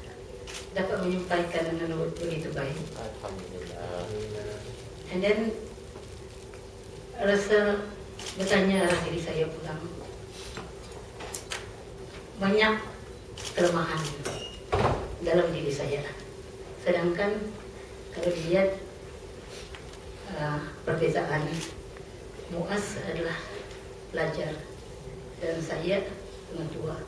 dapat menyampaikan dengan begitu baik. And then rasa bertanya arah diri saya pulang. Banyak kelemahan dalam diri saya. Sedangkan kalau dilihat perbezaan, Muaz adalah pelajar dan saya mentua.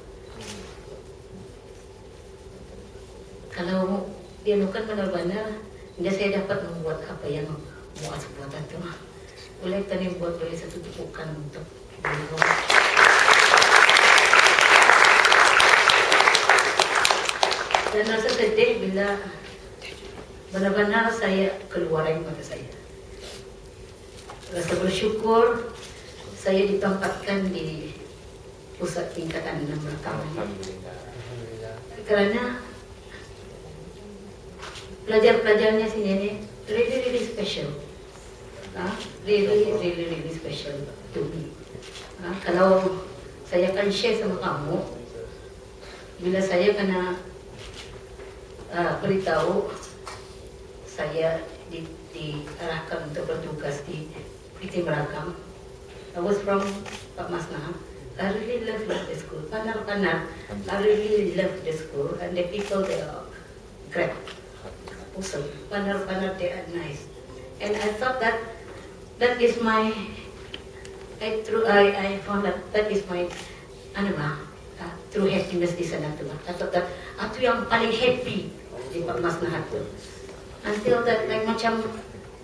Kalau dia bukan benar-benar, dia saya dapat membuat apa yang Muaz buat itu. Boleh tadi buat boleh satu tupukan untuk beliau. Dan rasa sedih bila benar-benar saya keluar air mata saya. Rasa bersyukur saya ditempatkan di pusat tingkatan 6 rakaman. Kerana pelajar-pelajarnya sini ni really special. Really special to me. Kalau saya akan share sama kamu, bila saya kena beritahu saya diarahkan untuk bertugas di PT Merakam. I was from Pak Masna. I really love the school. Panar. I really love the school and the people they are great. Awesome. Panar they are nice. And I thought that is my I found that is my true happiness di sana tu. I thought that aku yang paling happy di Pak Masnahat tu. Until that like macam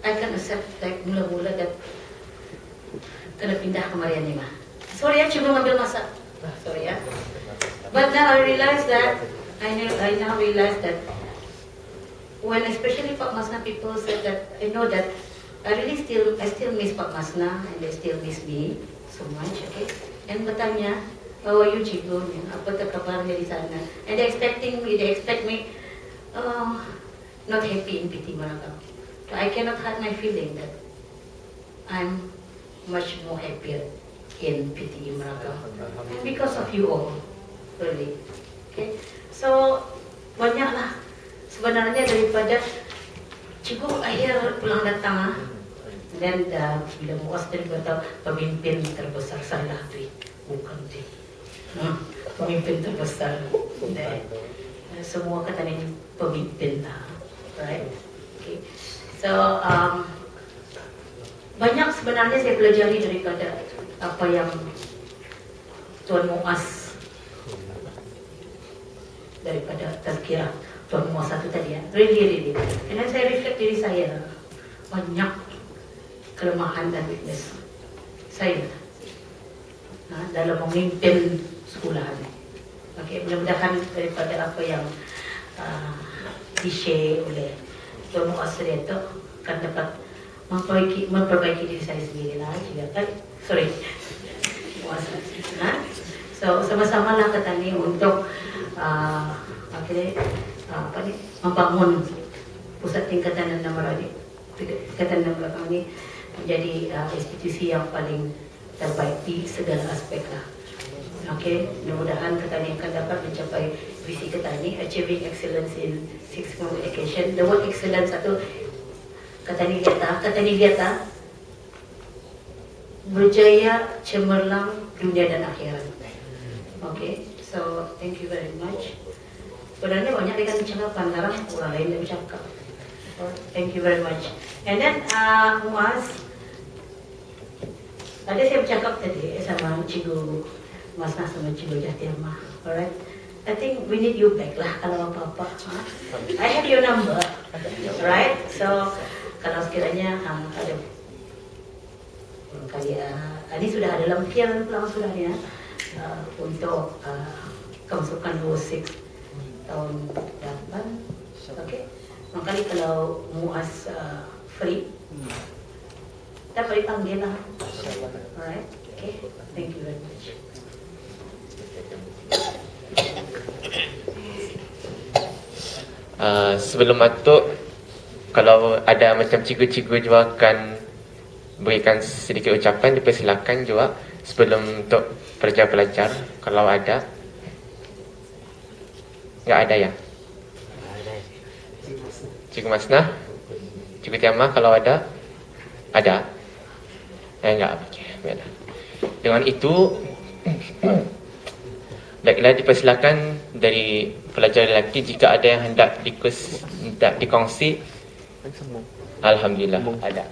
I can accept like mula-mula that kena pindah ke Marianima. Sorry ya, cuma ambil masa. Sorry ya. But now I realize that I now realize that when especially Pak Masna people said that I know that I still miss Pak Masna and they still miss me so much. Okay, and bertanya, how are you, Cikgu? Apa kabarnya di sana? And they expect me not happy in PT Merakam. So I cannot hide my feeling that I'm much more happier in PT Merakam. And because of you all, really. Okay, so banyaklah sebenarnya daripada Cikgu akhir pulang datang dan bila Muaz tadi kata pemimpin terbesar salah tu, bukan tu. Pemimpin terbesar. Semua kata ni pemimpin lah, right? Okay. So banyak sebenarnya saya pelajari daripada apa yang Tuan Muaz daripada tazkirah Tuan Muaz satu tadi ya, really. Dan saya reflect diri saya, banyak kelemahan dan weakness saya dalam memimpin sekolah ini. Okay, mudah-mudahan daripada apa yang di-share oleh Tuan Muaz itu akan dapat memperbaiki diri saya sendiri lah. Muaz. So sama-sama lah kata ni untuk membangun pusat tingkatan 6 ini menjadi institusi yang paling terbaik di segala aspek lah. Okay, mudah-mudahan Ketani akan dapat mencapai visi Ketani, achieving excellence in sixth form education. The word excellence satu Ketani lihat berjaya, cemerlang dunia dan akhirat. Okay, so thank you very much. Sebenarnya banyak dengan ucapan, sekarang orang lain yang bercakap. So, thank you very much. And then Muaz, tadi saya bercakap tadi sama Cikgu Mas Nas sama Cikgu Jatirma. Alright, I think we need you back lah kalau apa-apa. I have your number, right? So kalau sekiranya ada kali ini sudah ada lampiran pulang sudah ya untuk kemasukan 26 tahun 8. Okay, makanya kalau Muaz free dapat dipanggil lah. Alright, okay, thank you very much. Sebelum masuk, kalau ada macam cikgu-cikgu juga akan berikan sedikit ucapan, dipersilakan juga sebelum untuk pelajar-pelajar kalau ada. Enggak ada ya? Cikgu Masnah, Cikgu Tiamah kalau ada? Ada? Enggak, okey, baiklah. Dengan itu baiklah, dipersilakan dari pelajar lelaki jika ada yang hendak dikongsi. Alhamdulillah ada.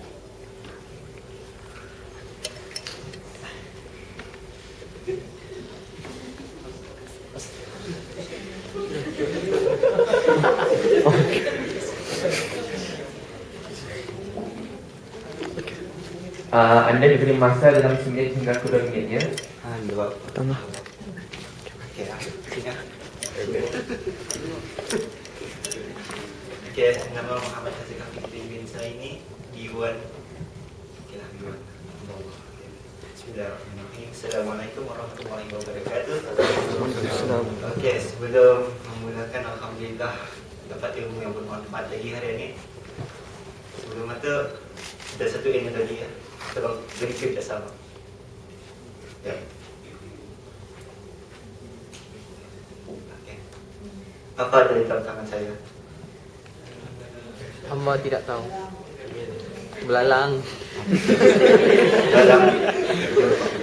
Anda diberi masa dalam 9 hingga 2 minit ya. Okay, nama Muhammad Haziq bin Saini, Diwan. Okay, Diwan. Bismillahirrahmanirrahim. Assalamualaikum warahmatullahi wabarakatuh. Okay, sebelum memulakan, alhamdulillah dapat ilmu yang bermanfaat lagi hari ini. Sebelum itu ada satu ilmu tadi ya. Tolong beri kita sama. Ya. Apa ada di dalam tangan saya? Hamba tidak tahu. Belalang. Dalam.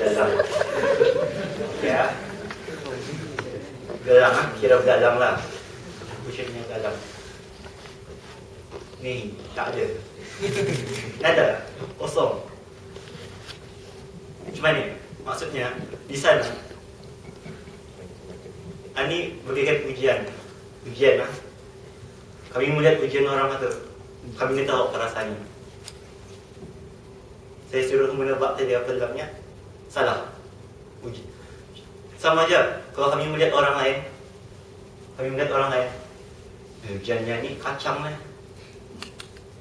Dalam. Ya. Dalam, kira dalam lah. Kucingnya dalam. Ni, tak ada. Tak ada. Kosong. Macam mana? Maksudnya, di sana ini berikan ujian. Ujian lah. Kami melihat ujian orang itu. Kami ni tahu perasaannya. Saya suruh menebak tadi apa dalamnya. Salah. Ujian. Sama aja kalau kami melihat orang lain. Kami melihat orang lain. Ujiannya ni kacang lah.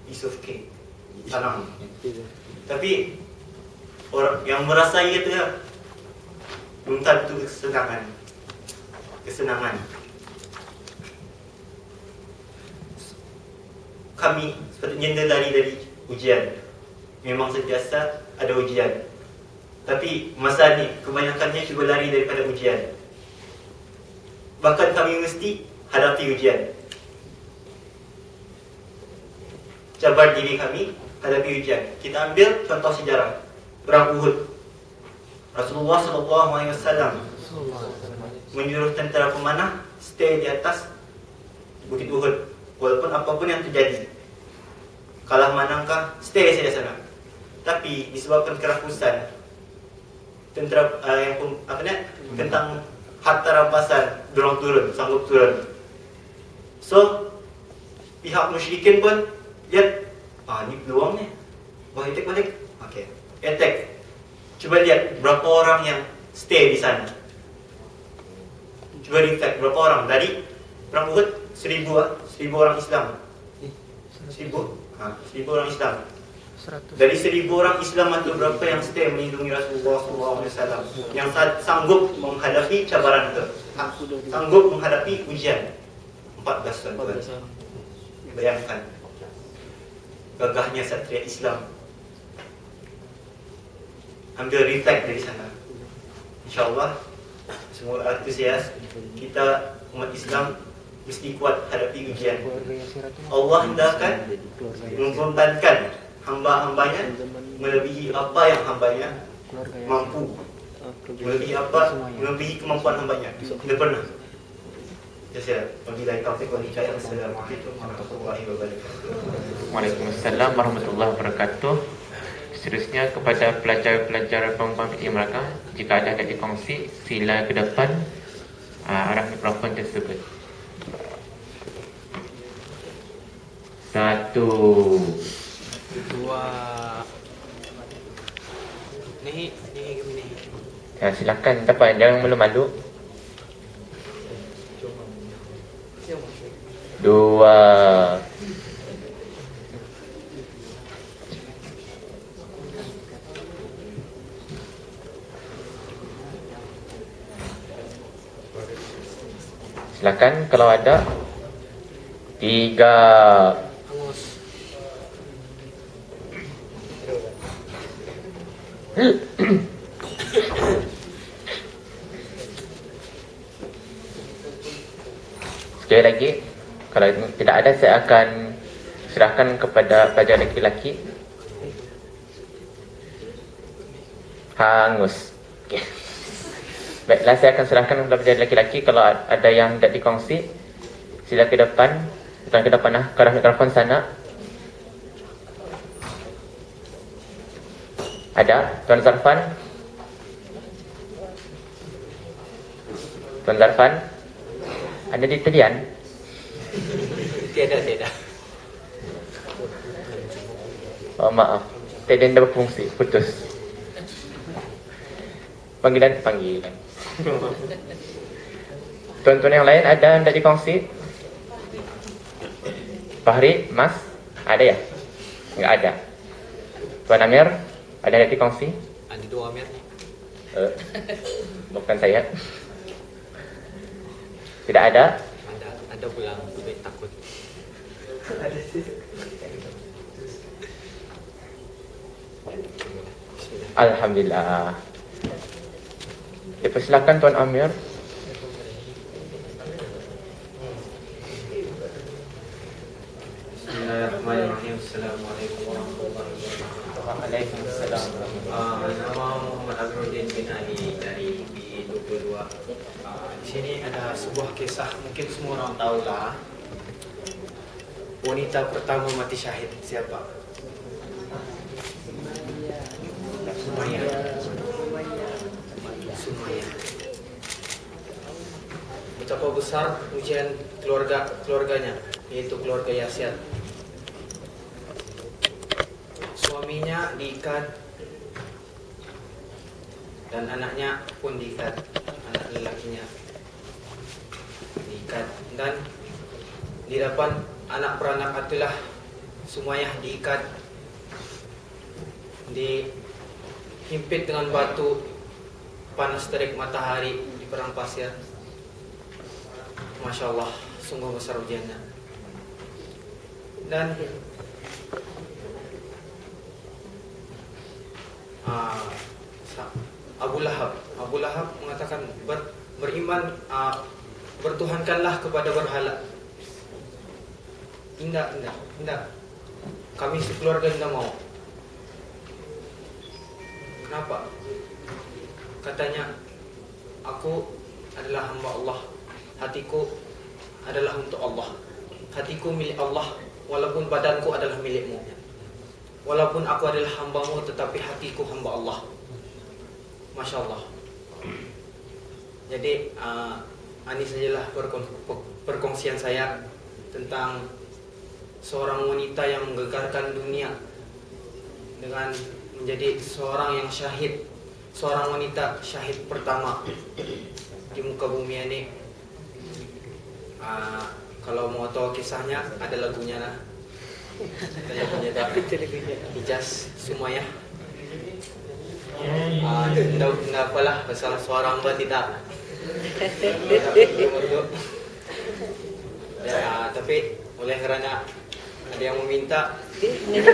Piece of cake. Senang. Tapi orang yang merasai itu ya, belum tentu kesenangan. Kami sepatutnya lari dari ujian. Memang sentiasa ada ujian. Tapi masa ni kebanyakannya cuba lari daripada ujian. Bahkan kami mesti hadapi ujian. Cabar diri kami hadapi ujian. Kita ambil contoh sejarah Perang Uhud. Rasulullah SAW menyuruh tentera pemanah stay di atas Bukit Uhud. Walaupun apapun yang terjadi, kalah menangkah, stay saja sana. Tapi disebabkan kerakusan tentera tentang harta rampasan, dorong turun, sanggup turun. So pihak musyrikin pun lihat, ni peluang ni, wah attack balik. Okay, attack. Cuba lihat berapa orang yang stay di sana. Cuba reflect berapa orang dari Perang Uhud, 1000 orang Islam. 1000 orang Islam. Dari 1000 orang Islam itu berapa yang stay melindungi Rasulullah SAW, yang sanggup menghadapi cabaran itu, sanggup menghadapi ujian. 14 tuan-tuan. Bayangkan gagahnya satria Islam. Ambil reflect dari sana. InsyaAllah semua antusias kita umat Islam mesti kuat hadapi ujian. Allah hendakkan membebankan hamba-hambanya melebihi apa yang hambanya mampu melebihi melebihi kemampuan hambanya. Tidak pernah. Saya wabillahi taufiq wal hidayah. Assalamualaikum warahmatullahi wabarakatuh. Waalaikumsalam warahmatullahi wabarakatuh. Seterusnya kepada pelajar-pelajar perempuan PTM Melaka, jika ada yang dikongsi, sila ke depan arah mikrofon tersebut. 1, 2. Ni kami ni. Silakan depan, jangan malu-malu. 2. Silakan kalau ada. 3. Sekali lagi, kalau tidak ada saya akan serahkan kepada pelajar lelaki-lelaki. Hangus. Okay. Baiklah, saya akan serahkan kepada pelajar lelaki-lelaki. Kalau ada yang tidak dikongsi, sila ke depan. Datang ke depan ke arah mikrofon sana. Ada Tuan Zarfan? Tuan Zarfan? Ada di talian? Tiada. Oh maaf, talian dah berfungsi, putus. Panggilan. Tuan-tuan yang lain ada yang tak dikongsi? Fahri, Mas, ada ya? Enggak ada. Tuan Amir, ada yang dikongsi? Ada 2 Amir ni. Bukan saya. Tidak ada? Ada pula, tapi takut. Alhamdulillah. Dipersilakan Tuan Amir. Bismillahirrahmanirrahim. Assalamualaikum warahmatullahi wabarakatuh. Waalaikumsalam. Nama Muhammad Azruddin bin Ali dari B22. Di sini ada sebuah kisah, mungkin semua orang tahulah. Wanita pertama mati syahid siapa? Sumayyah. Betapa besar ujian keluarganya, yaitu keluarga Yasir. Suaminya diikat dan anaknya pun diikat, anak lelakinya diikat, dan di depan anak beranak itulah Sumayyah diikat, dihimpit dengan batu panas terik matahari di padang pasir. Masya Allah, sungguh besar ujiannya. Dan Abu Lahab mengatakan beriman, bertuhankanlah kepada berhala. Tidak. Kami sekeluarga tidak mau. Kenapa? Katanya, aku adalah hamba Allah. Hatiku adalah untuk Allah. Hatiku milik Allah, walaupun badanku adalah milikmu. Walaupun aku adalah hambamu, tetapi hatiku hamba Allah. Masya Allah. Jadi ini sajalah perkongsian saya tentang seorang wanita yang menggegarkan dunia dengan menjadi seorang yang syahid, seorang wanita syahid pertama di muka bumi ini. Kalau mau tahu kisahnya, ada lagunya lah. Lagunya Hijaz Sumayyah. Tidak apalah, pasal suara hamba tidak. Tapi oleh kerana ada yang meminta, Bismillah.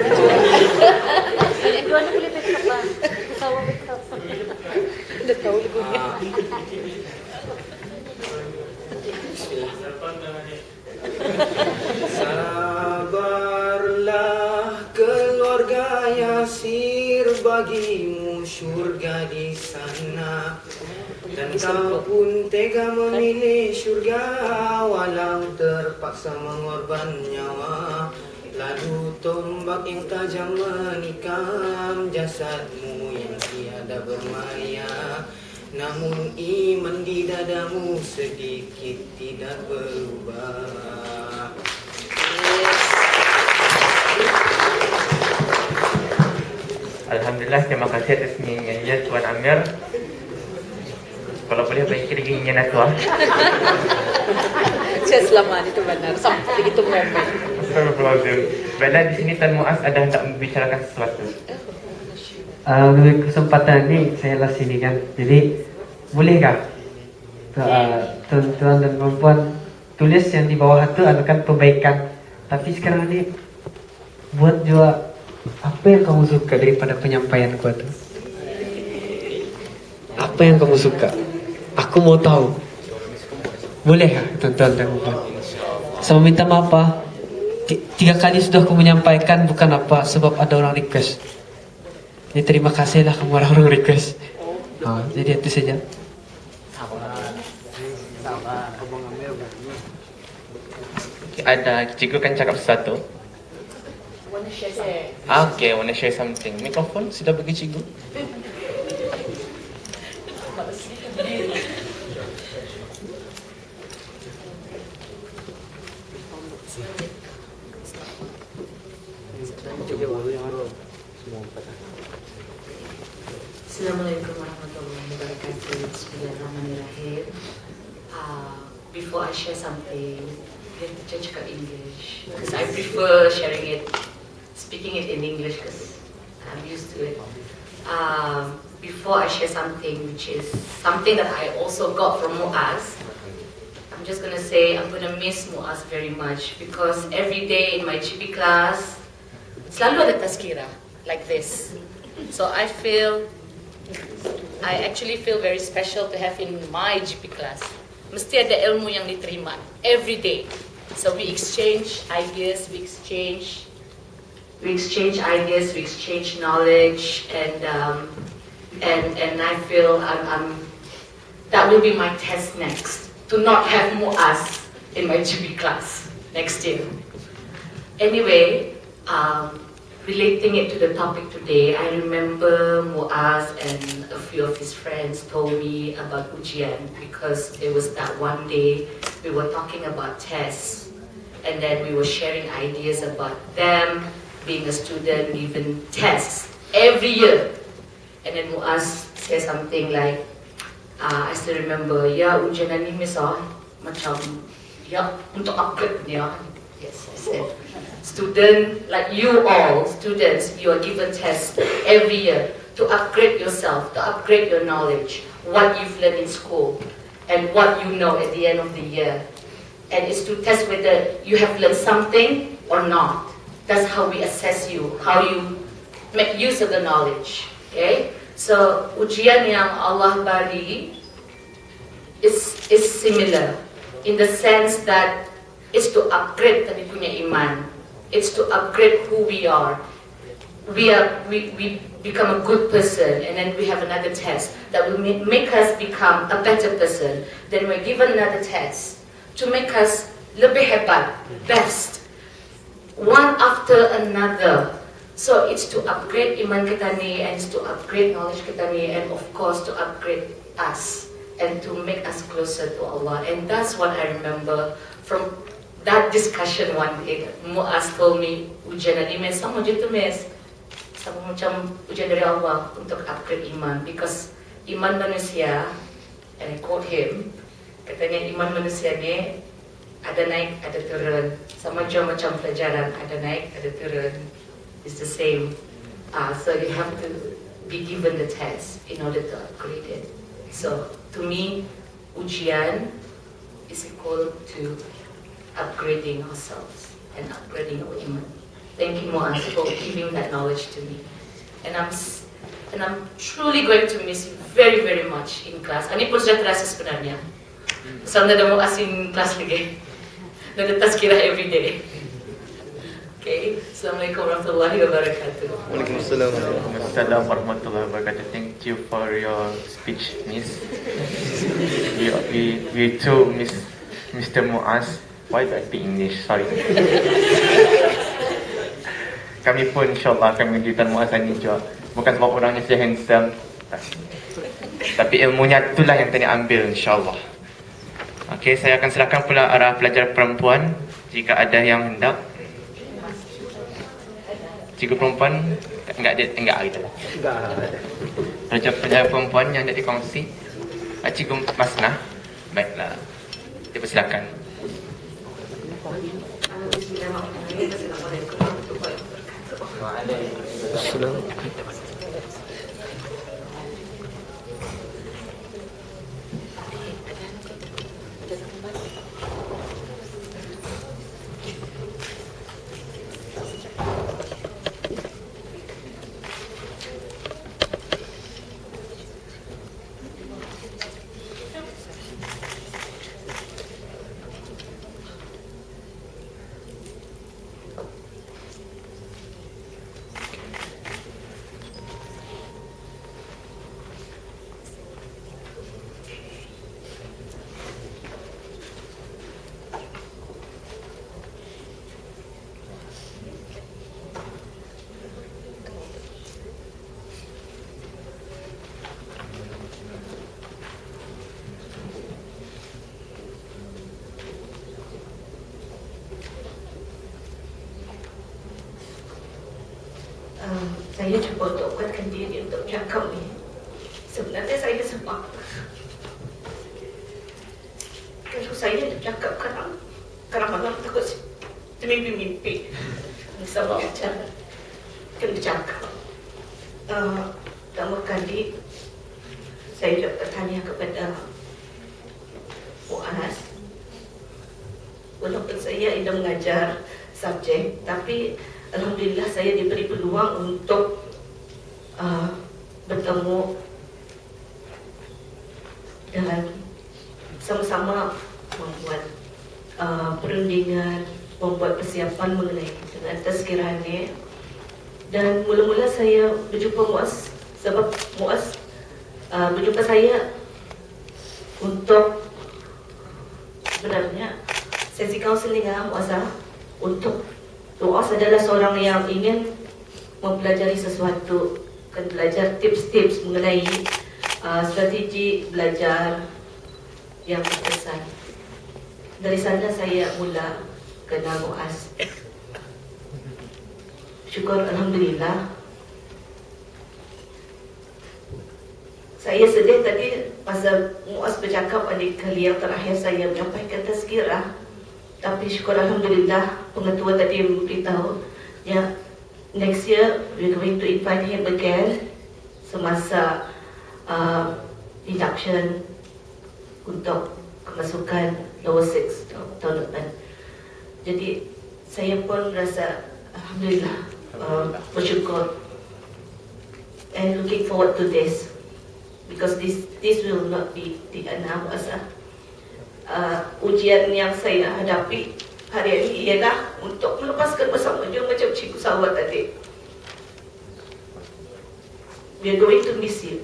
Sabarlah keluarga Yasir, bagimu syurga di sana. Dan kau pun tega memilih syurga walau terpaksa mengorban nyawa. Lalu tombak yang tajam menikam jasadmu yang tiada bermaya. Namun iman di dadamu sedikit tidak berubah. Alhamdulillah, terima kasih atas nyanyian Tuan Amir. Kalau boleh baiki lagi nyanyian aku. Selamat itu benar. Sampai begitu momen. Astagfirullahaladzim. Baiklah, di sini Tan Muaz ada hendak membicarakan sesuatu. Dengan kesempatan ini saya lah sini kan. Jadi bolehkah tuan-tuan dan perempuan tulis yang di bawah itu akan perbaikan. Tapi sekarang ini buat juga apa yang kamu suka daripada penyampaian ku itu. Apa yang kamu suka? Aku mau tahu. Boleh tuan-tuan dan perempuan? Sama minta maaf Pak. 3 kali sudah aku menyampaikan bukan apa sebab ada orang request. Ya terima kasihlah kamu orang request. Jadi itu saja. Ada cikgu kan cakap sesuatu. Wanna share? Okay, wanna share something. Mikrofon sudah bagi cikgu. Assalamualaikum warahmatullahi wabarakatuh. Bismillahirrahmanirrahim. Before I share something, I have to cakap English because I prefer speaking it in English because I'm used to it. Before I share something, which is something that I also got from Muaz, I'm just gonna say I'm gonna miss Muaz very much because every day in my GP class, selalu ada tazkirah like this. So I actually feel very special to have in my GP class. Mesti ada ilmu yang diterima every day. So we exchange ideas, we exchange knowledge, and I feel that will be my test next, to not have Muaz in my GP class next year. Anyway, relating it to the topic today, I remember Muaz and a few of his friends told me about ujian because there was that one day we were talking about tests and then we were sharing ideas about them being a student given tests every year. And then Muaz said something like, I still remember, ya ujian ini misal macam ya untuk upgrade dia. Yes, I said. Student, like you all, students, you are given tests every year to upgrade yourself, to upgrade your knowledge, what you've learned in school, and what you know at the end of the year. And it's to test whether you have learned something or not. That's how we assess you, how you make use of the knowledge. Okay? So, ujian yang Allah beri is similar in the sense that it's to upgrade tadi punya iman. It's to upgrade who we are. We become a good person, and then we have another test that will make us become a better person. Then we're given another test to make us lebih hebat, best, one after another. So it's to upgrade iman kita ni, and it's to upgrade knowledge kita ni, and of course to upgrade us and to make us closer to Allah. And that's what I remember from that discussion one day. Muaz told me, ujian dari mes, sama je tu mes, sama macam ujian dari Allah untuk upgrade iman, because iman manusia, and I quote him, katanya iman manusia ni ada naik, ada turun, sama je macam pelajaran, ada naik, ada turun, it's the same. So you have to be given the test in order to upgrade it. So to me, ujian is equal to upgrading ourselves and upgrading our iman. Thank you, Muaz, for giving that knowledge to me. And I'm truly going to miss you very, very much in class. Ani pun sudah terasa sebenarnya. Sampai ada Muaz in class lagi. Ada tazkirah every day. Okay. Assalamualaikum warahmatullahi wabarakatuh. Assalamualaikum warahmatullahi wabarakatuh. Thank you for your speech, Miss. We too, Mr. Muaz. Why do I speak English? Sorry. Kami pun insyaAllah akan menunjukkan Muaz ini juga. Bukan sebab orangnya si handsome, tapi ilmunya itulah yang tadi ambil insyaAllah. Okey, saya akan serahkan pula arah pelajar perempuan jika ada yang hendak. Cikgu perempuan enggak ada. Pelajar perempuan yang hendak dikongsi. Cikgu Masnah. Baiklah. Dipersilakan. Assalamualaikum warahmatullahi wabarakatuh. Saya cuba untuk kuatkan diri untuk cakap ni. Sebenarnya saya sebab kalau saya nak cakap kadang malam takut termimpi-mimpi. Sebab macam kena cakap. Pertama kali saya nak bertanya kepada Muaz. Walaupun saya tidak mengajar subjek, tapi alhamdulillah saya diberi peluang untuk bertemu dan sama-sama membuat perundingan, membuat persiapan mengenai dengan tazkirahnya. Dan mula-mula saya berjumpa Muaz sebab Muaz berjumpa saya untuk sebenarnya sesi kaunseling Muazzah untuk Muaz adalah seorang yang ingin mempelajari sesuatu, akan belajar tips-tips mengenai strategi belajar yang berkesan. Dari sana saya mula kenal Muaz. Syukur alhamdulillah. Saya sedih tadi masa Muaz bercakap pada kali yang terakhir saya menyampaikan tazkirah. Tapi syukur alhamdulillah pengetua tadi memberitahu ya, next year we're going to invite him again semasa induction untuk kemasukan lower 6 tahun depan. Jadi saya pun rasa alhamdulillah bersyukur and looking forward to this because this will not be the end of us. Ujian yang saya hadapi hari ini ialah untuk melepaskan bersama dia macam Cikgu Sawat tadi. We are going to miss you.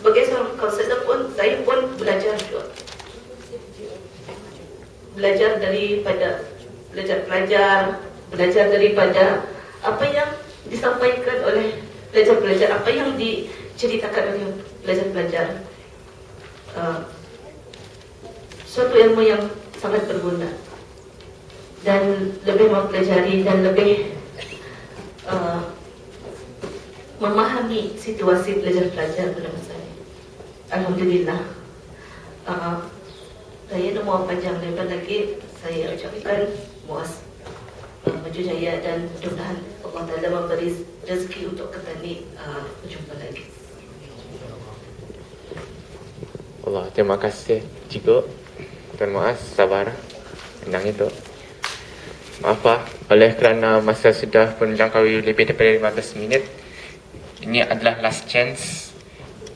Sebagai seorang kaunselor pun, saya pun belajar juga. Belajar daripada belajar daripada apa yang disampaikan oleh pelajar-pelajar, apa yang diceritakan oleh pelajar-pelajar. Suatu ilmu yang sangat berguna dan lebih mempelajari dan lebih memahami situasi pelajar-pelajar pada masa ini. Alhamdulillah. Saya tak mahu panjang lebar lagi. Saya ucapkan Muaz maju jaya dan mudah-mudahan Allah Ta'ala memberi rezeki untuk kita ni berjumpa lagi. Allah, terima kasih cikgu. Tuan Muaz, sabar. Tenang itu. Maaf oleh kerana masa sudah pun menjangkaui lebih daripada 15 minit. Ini adalah last chance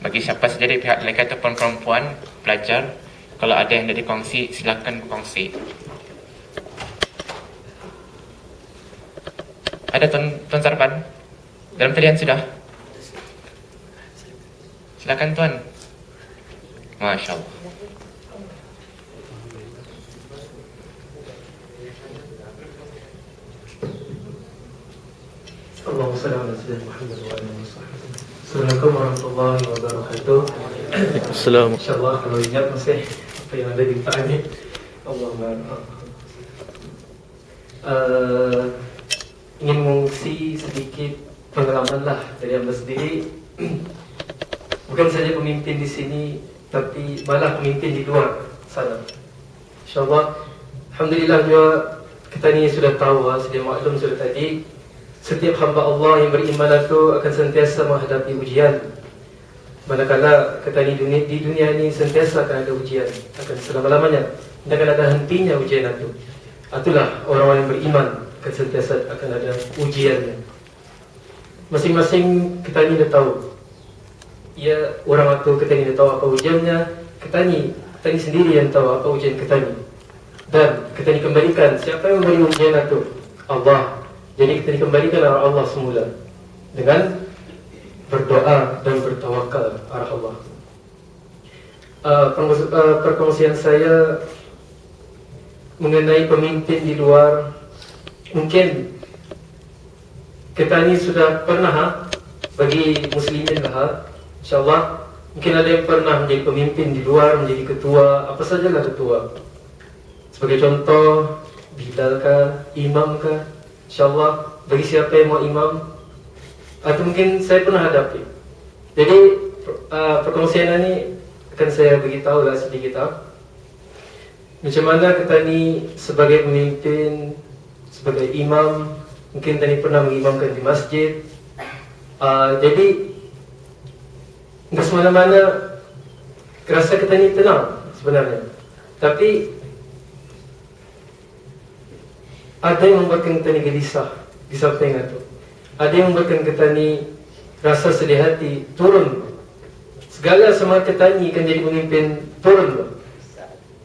bagi siapa saja dari pihak lelaki ataupun perempuan, pelajar. Kalau ada yang nak dikongsi, silakan berkongsi. Ada Tuan Sarpan? Dalam talian sudah? Silakan Tuan. Masya Allah. Allahumma salli ala sayyidina Muhammad wa alihi wasallam. Assalamualaikum warahmatullahi wabarakatuh. Assalamualaikum. InsyaAllah kalau ingat masih apa yang ada di depan ni. Allahumma ingin mengisi sedikit pengalaman lah dari hamba sendiri. Bukan saja pemimpin di sini, tapi malah pemimpin di luar sana. InsyaAllah, alhamdulillah juga kita ni sudah tahu, sudah maklum sudah tadi. Setiap hamba Allah yang beriman itu akan sentiasa menghadapi ujian. Manakala kita di dunia ini sentiasa akan ada ujian, akan selama-lamanya. Tidak akan ada hentinya ujian itu. Itulah orang-orang yang beriman akan sentiasa akan ada ujiannya. Masing-masing kita ini dah tahu. Ya, orang itu kita ini dah tahu apa ujiannya. Kita ini sendiri yang tahu apa ujian kita ini. Dan kita ini kembalikan siapa yang memberi ujian itu? Allah. Jadi kita dikembalikan arah Allah semula dengan berdoa dan bertawakal arah Allah. Perkongsian saya mengenai pemimpin di luar. Mungkin kita ini sudah pernah bagi muslimin lah, insyaAllah mungkin ada yang pernah menjadi pemimpin di luar, menjadi ketua, apa sajalah ketua. Sebagai contoh, Bilal kah, imam kah, InsyaAllah bagi siapa yang mau imam, atau mungkin saya pernah hadapi. Jadi perkongsian ini akan saya beritahu lah sedikit macam mana kita ni sebagai pemimpin, sebagai imam, mungkin tadi pernah mengimamkan di masjid. Jadi tidak semena-mana rasa kita ni tenang sebenarnya, tapi ada yang membuatkan kita ni gelisah di samping itu. Ada yang membuatkan kita ni rasa sedih hati, turun. Segala semangat kita ni akan jadi pemimpin turun.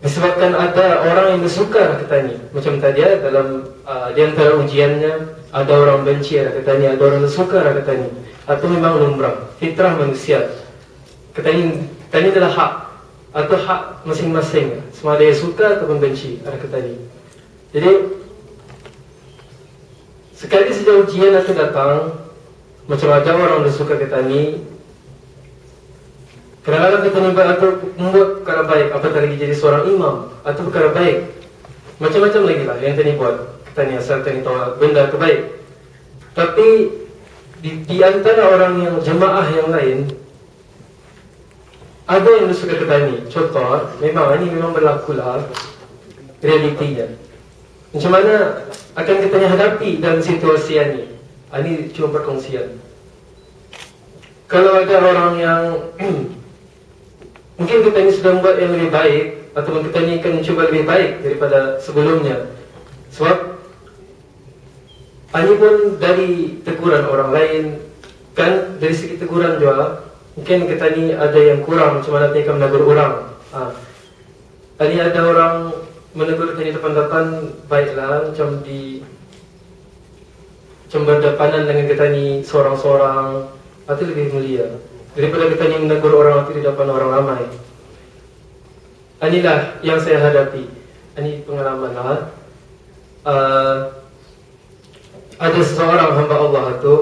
Disebabkan ada orang yang bersukar kita ni. Macam tadi dalam di antara ujiannya, ada orang benci kita ni, ada orang bersukar kita ni. Atau memang lumrah, fitrah manusia. Kita ni adalah hak, atau hak masing-masing. Sama ada yang suka ataupun benci kita ni. Jadi sekali sejauh ujian itu datang, macam ada orang yang suka kita ni, kadang-kadang kita membuat perkara baik, apatah lagi jadi seorang imam, atau perkara baik, macam-macam lagi lah yang kita buat. Kita ni asal kita ni tahu benda itu baik. Tapi di antara orang yang jemaah yang lain, ada yang suka kita ni. Contoh, ini memang berlaku lah realitinya. Macam mana akan kita hadapi dalam situasi ini? Ini cuma perkongsian. Kalau ada orang yang mungkin kita ini sudah membuat yang lebih baik, ataupun kita ini akan mencuba lebih baik daripada sebelumnya. Sebab ini pun dari teguran orang lain, kan dari segi teguran juga. Mungkin kita ini ada yang kurang, macam mana kita menegur orang. Ini ada orang menegur kita di depan-depan, baiklah macam berdepanan dengan kita ni seorang-seorang, itu lebih mulia daripada kita ni menegur orang itu di depan orang ramai. Inilah yang saya hadapi. Ini pengalaman lah. Ada seseorang hamba Allah itu,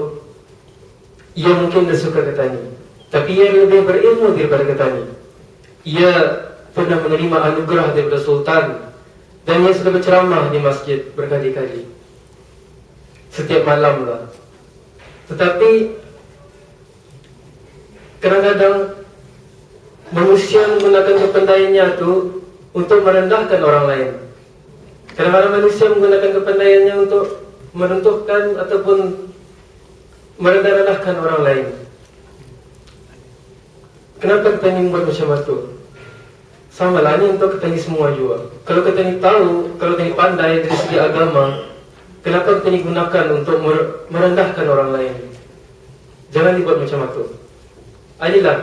ia mungkin dia suka kita ni, tapi ia lebih berilmu daripada kita ni. Ia pernah menerima anugerah daripada Sultan, dan ia sudah berceramah di masjid berkali-kali, setiap malam lah. Tetapi kadang-kadang manusia menggunakan kepandaiannya itu untuk merendahkan orang lain. Kadang-kadang manusia menggunakan kepandaiannya untuk meruntuhkan ataupun merendah-rendahkan orang lain. Kenapa kita ini membuat macam itu? Sama lah, ini untuk kita ini semua juga. Kalau kita ini tahu, kalau kita ini pandai dari segi agama, kenapa kita ini gunakan untuk merendahkan orang lain? Jangan dibuat macam itu. Inilah,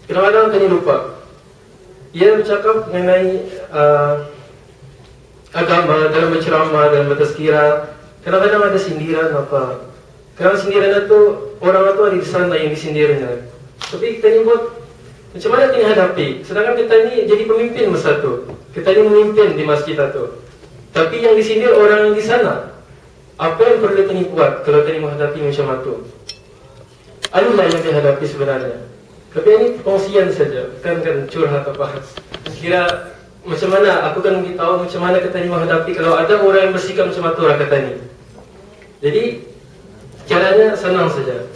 kadang-kadang kita ini lupa. Ia bercakap mengenai agama dalam berceramah, dalam bertazkirah. kadang-kadang ada sindiran apa. Kadang sindiran itu orang itu ada di sana yang disindirnya. Tapi kita ni buat macam mana kita hadapi? Sedangkan kita ni jadi pemimpin masa tu. Kita ni memimpin di masjid itu. Tapi yang disindir orang yang di sana. Apa yang perlu kita ni buat kalau kita ni menghadapi macam itu? Inilah yang dihadapi sebenarnya. Tapi ini perkongsian saja, kan curhat apa. Kira macam mana, aku kan beritahu macam mana kita ni menghadapi kalau ada orang yang bersikap macam itu orang kata ni. Jadi, caranya senang saja.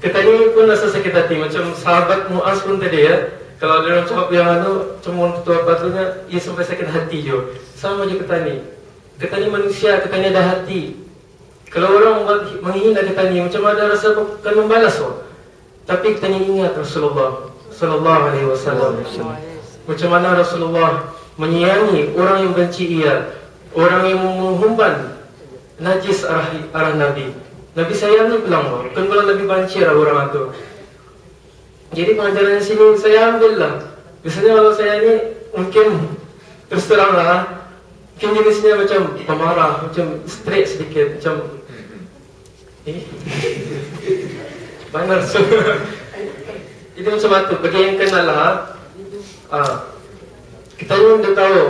Kita ni pun rasa sakit hati, macam sahabat Muaz pun tadi ya. Kalau dia orang cakap yang cuma ketua patrunya, ia sampai sakit hati je. Sama je kita ni. Kita ni manusia, kita ni ada hati. Kalau orang menghina kita ni, macam ada rasa akan membalas. Tapi kita ni ingat Rasulullah Sallallahu Alaihi Wasallam. Macam mana Rasulullah menyayangi orang yang benci ia, orang yang menghumban najis arah Nabi. Nabi sayang ni bilang, kan kalau Nabi banci orang itu. Jadi pengajaran di sini saya ambil lah. Biasanya kalau saya ni mungkin terus terang lah, mungkin jenisnya macam pemarah, macam straight sedikit, macam mana semua. Itu macam itu. Bagi yang kenal lah, kita ni dah tahu.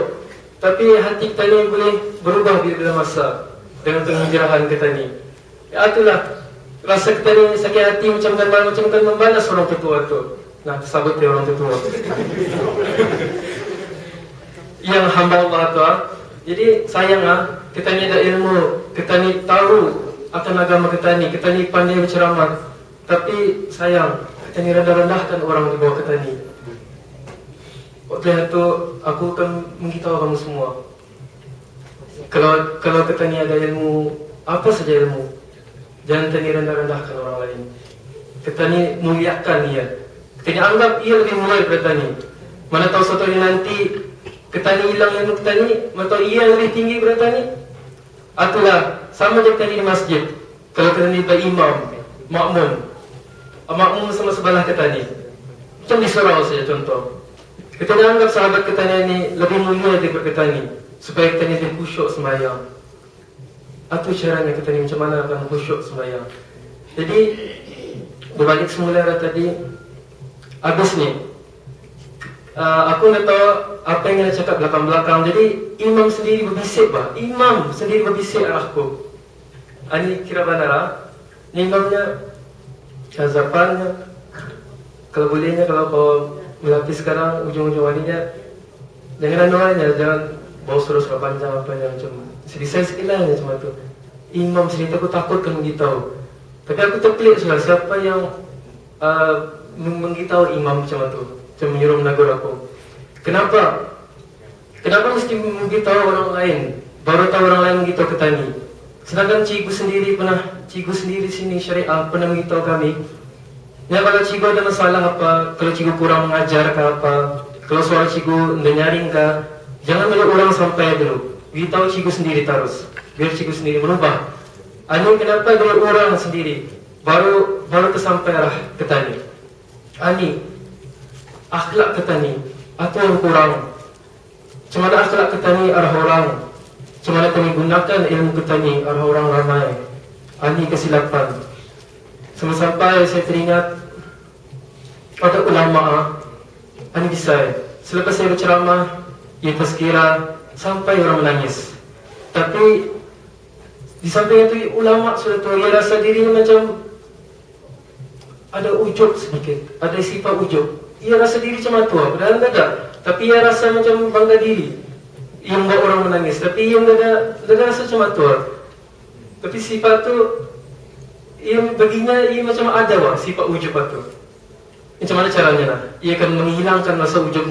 Tapi hati kita ni boleh berubah bila masa dengan penghijrahan kita ni. Ya itulah rasa kita ni sakit hati macam kan membalas orang tetua tu. Nah, sabut dia orang tetua. Yang hamba Allah tu. Jadi sayang kita ni ada ilmu, kita ni tahu akan agama kita ni pandai berceramah. Tapi sayang, kita ni rendah-rendahkan orang di bawah kita ni. Waktu itu aku akan memberitahu kamu semua. Kalau kita ni ada ilmu, apa saja ilmu, jangan kita ni rendah-rendahkan orang lain. Kita ni muliakan dia. Kita ni anggap ia lebih mulia daripada kita ni. Mana tahu suatu hari nanti kita ni hilang ilmu kita ni, mana tahu ia lebih tinggi daripada kita ni. Itulah sama je kita ni di masjid. Kalau kita ni berimam, makmum sama sebelah kita ni. Macam di surau saja contoh. Kita ni anggap sahabat kita ni lebih mulia daripada kita ni, supaya kita ni lebih khusyuk sembahyang. Itu caranya kita ni macam mana akan khusyuk sembahyang. Jadi berbalik semula tadi, habis ni aku nak tahu apa yang nak cakap belakang-belakang. Jadi imam sendiri berbisik bah. Imam sendiri berbisik arahku. Ini kira benar ni imamnya azapannya. Kalau bolehnya kalau kau melapis sekarang ujung-ujung wadinya, jangan anuannya, jangan bawa surah panjang apa yang macam sedisai sekilas macam tu. Imam sendiri aku takut kan beritahu. Tapi aku terpelik sudah siapa yang memberitahu imam macam tu, macam menyuruh menegur aku. Kenapa mesti memberitahu orang lain? Baru tahu orang lain memberitahu kita ni. Sedangkan cikgu sendiri sini syariah pernah memberitahu kami. Ya, kalau cikgu ada masalah apa, kalau cikgu kurang mengajar ke apa, kalau soal cikgu nyaring ke, jangan meluk orang sampai dulu. Beritahu cikgu sendiri terus, biar cikgu sendiri berubah. Ini kenapa dengan orang sendiri baru tersampai arah kita ni. Ini akhlak kita ni atau yang kurang. Macam mana akhlak kita ni arah orang, macam mana kami gunakan ilmu kita ni arah orang ramai. Ini kesilapan. Sampai saya teringat ada ulama ini bisa. Selepas saya berceramah, ia tazkirah sampai orang menangis. Tapi di samping itu ulama sudah tahu, ia rasa dirinya macam ada ujub sedikit, ada sifat ujub. Ia rasa diri macam itu, padahal tidak ada. Tapi ia rasa macam bangga diri yang membuat orang menangis. Tapi ia tidak ada rasa macam itu. Tapi sifat itu baginya ia macam ada sifat ujub itu. Macam mana caranya? Ia akan menghilangkan rasa ujub.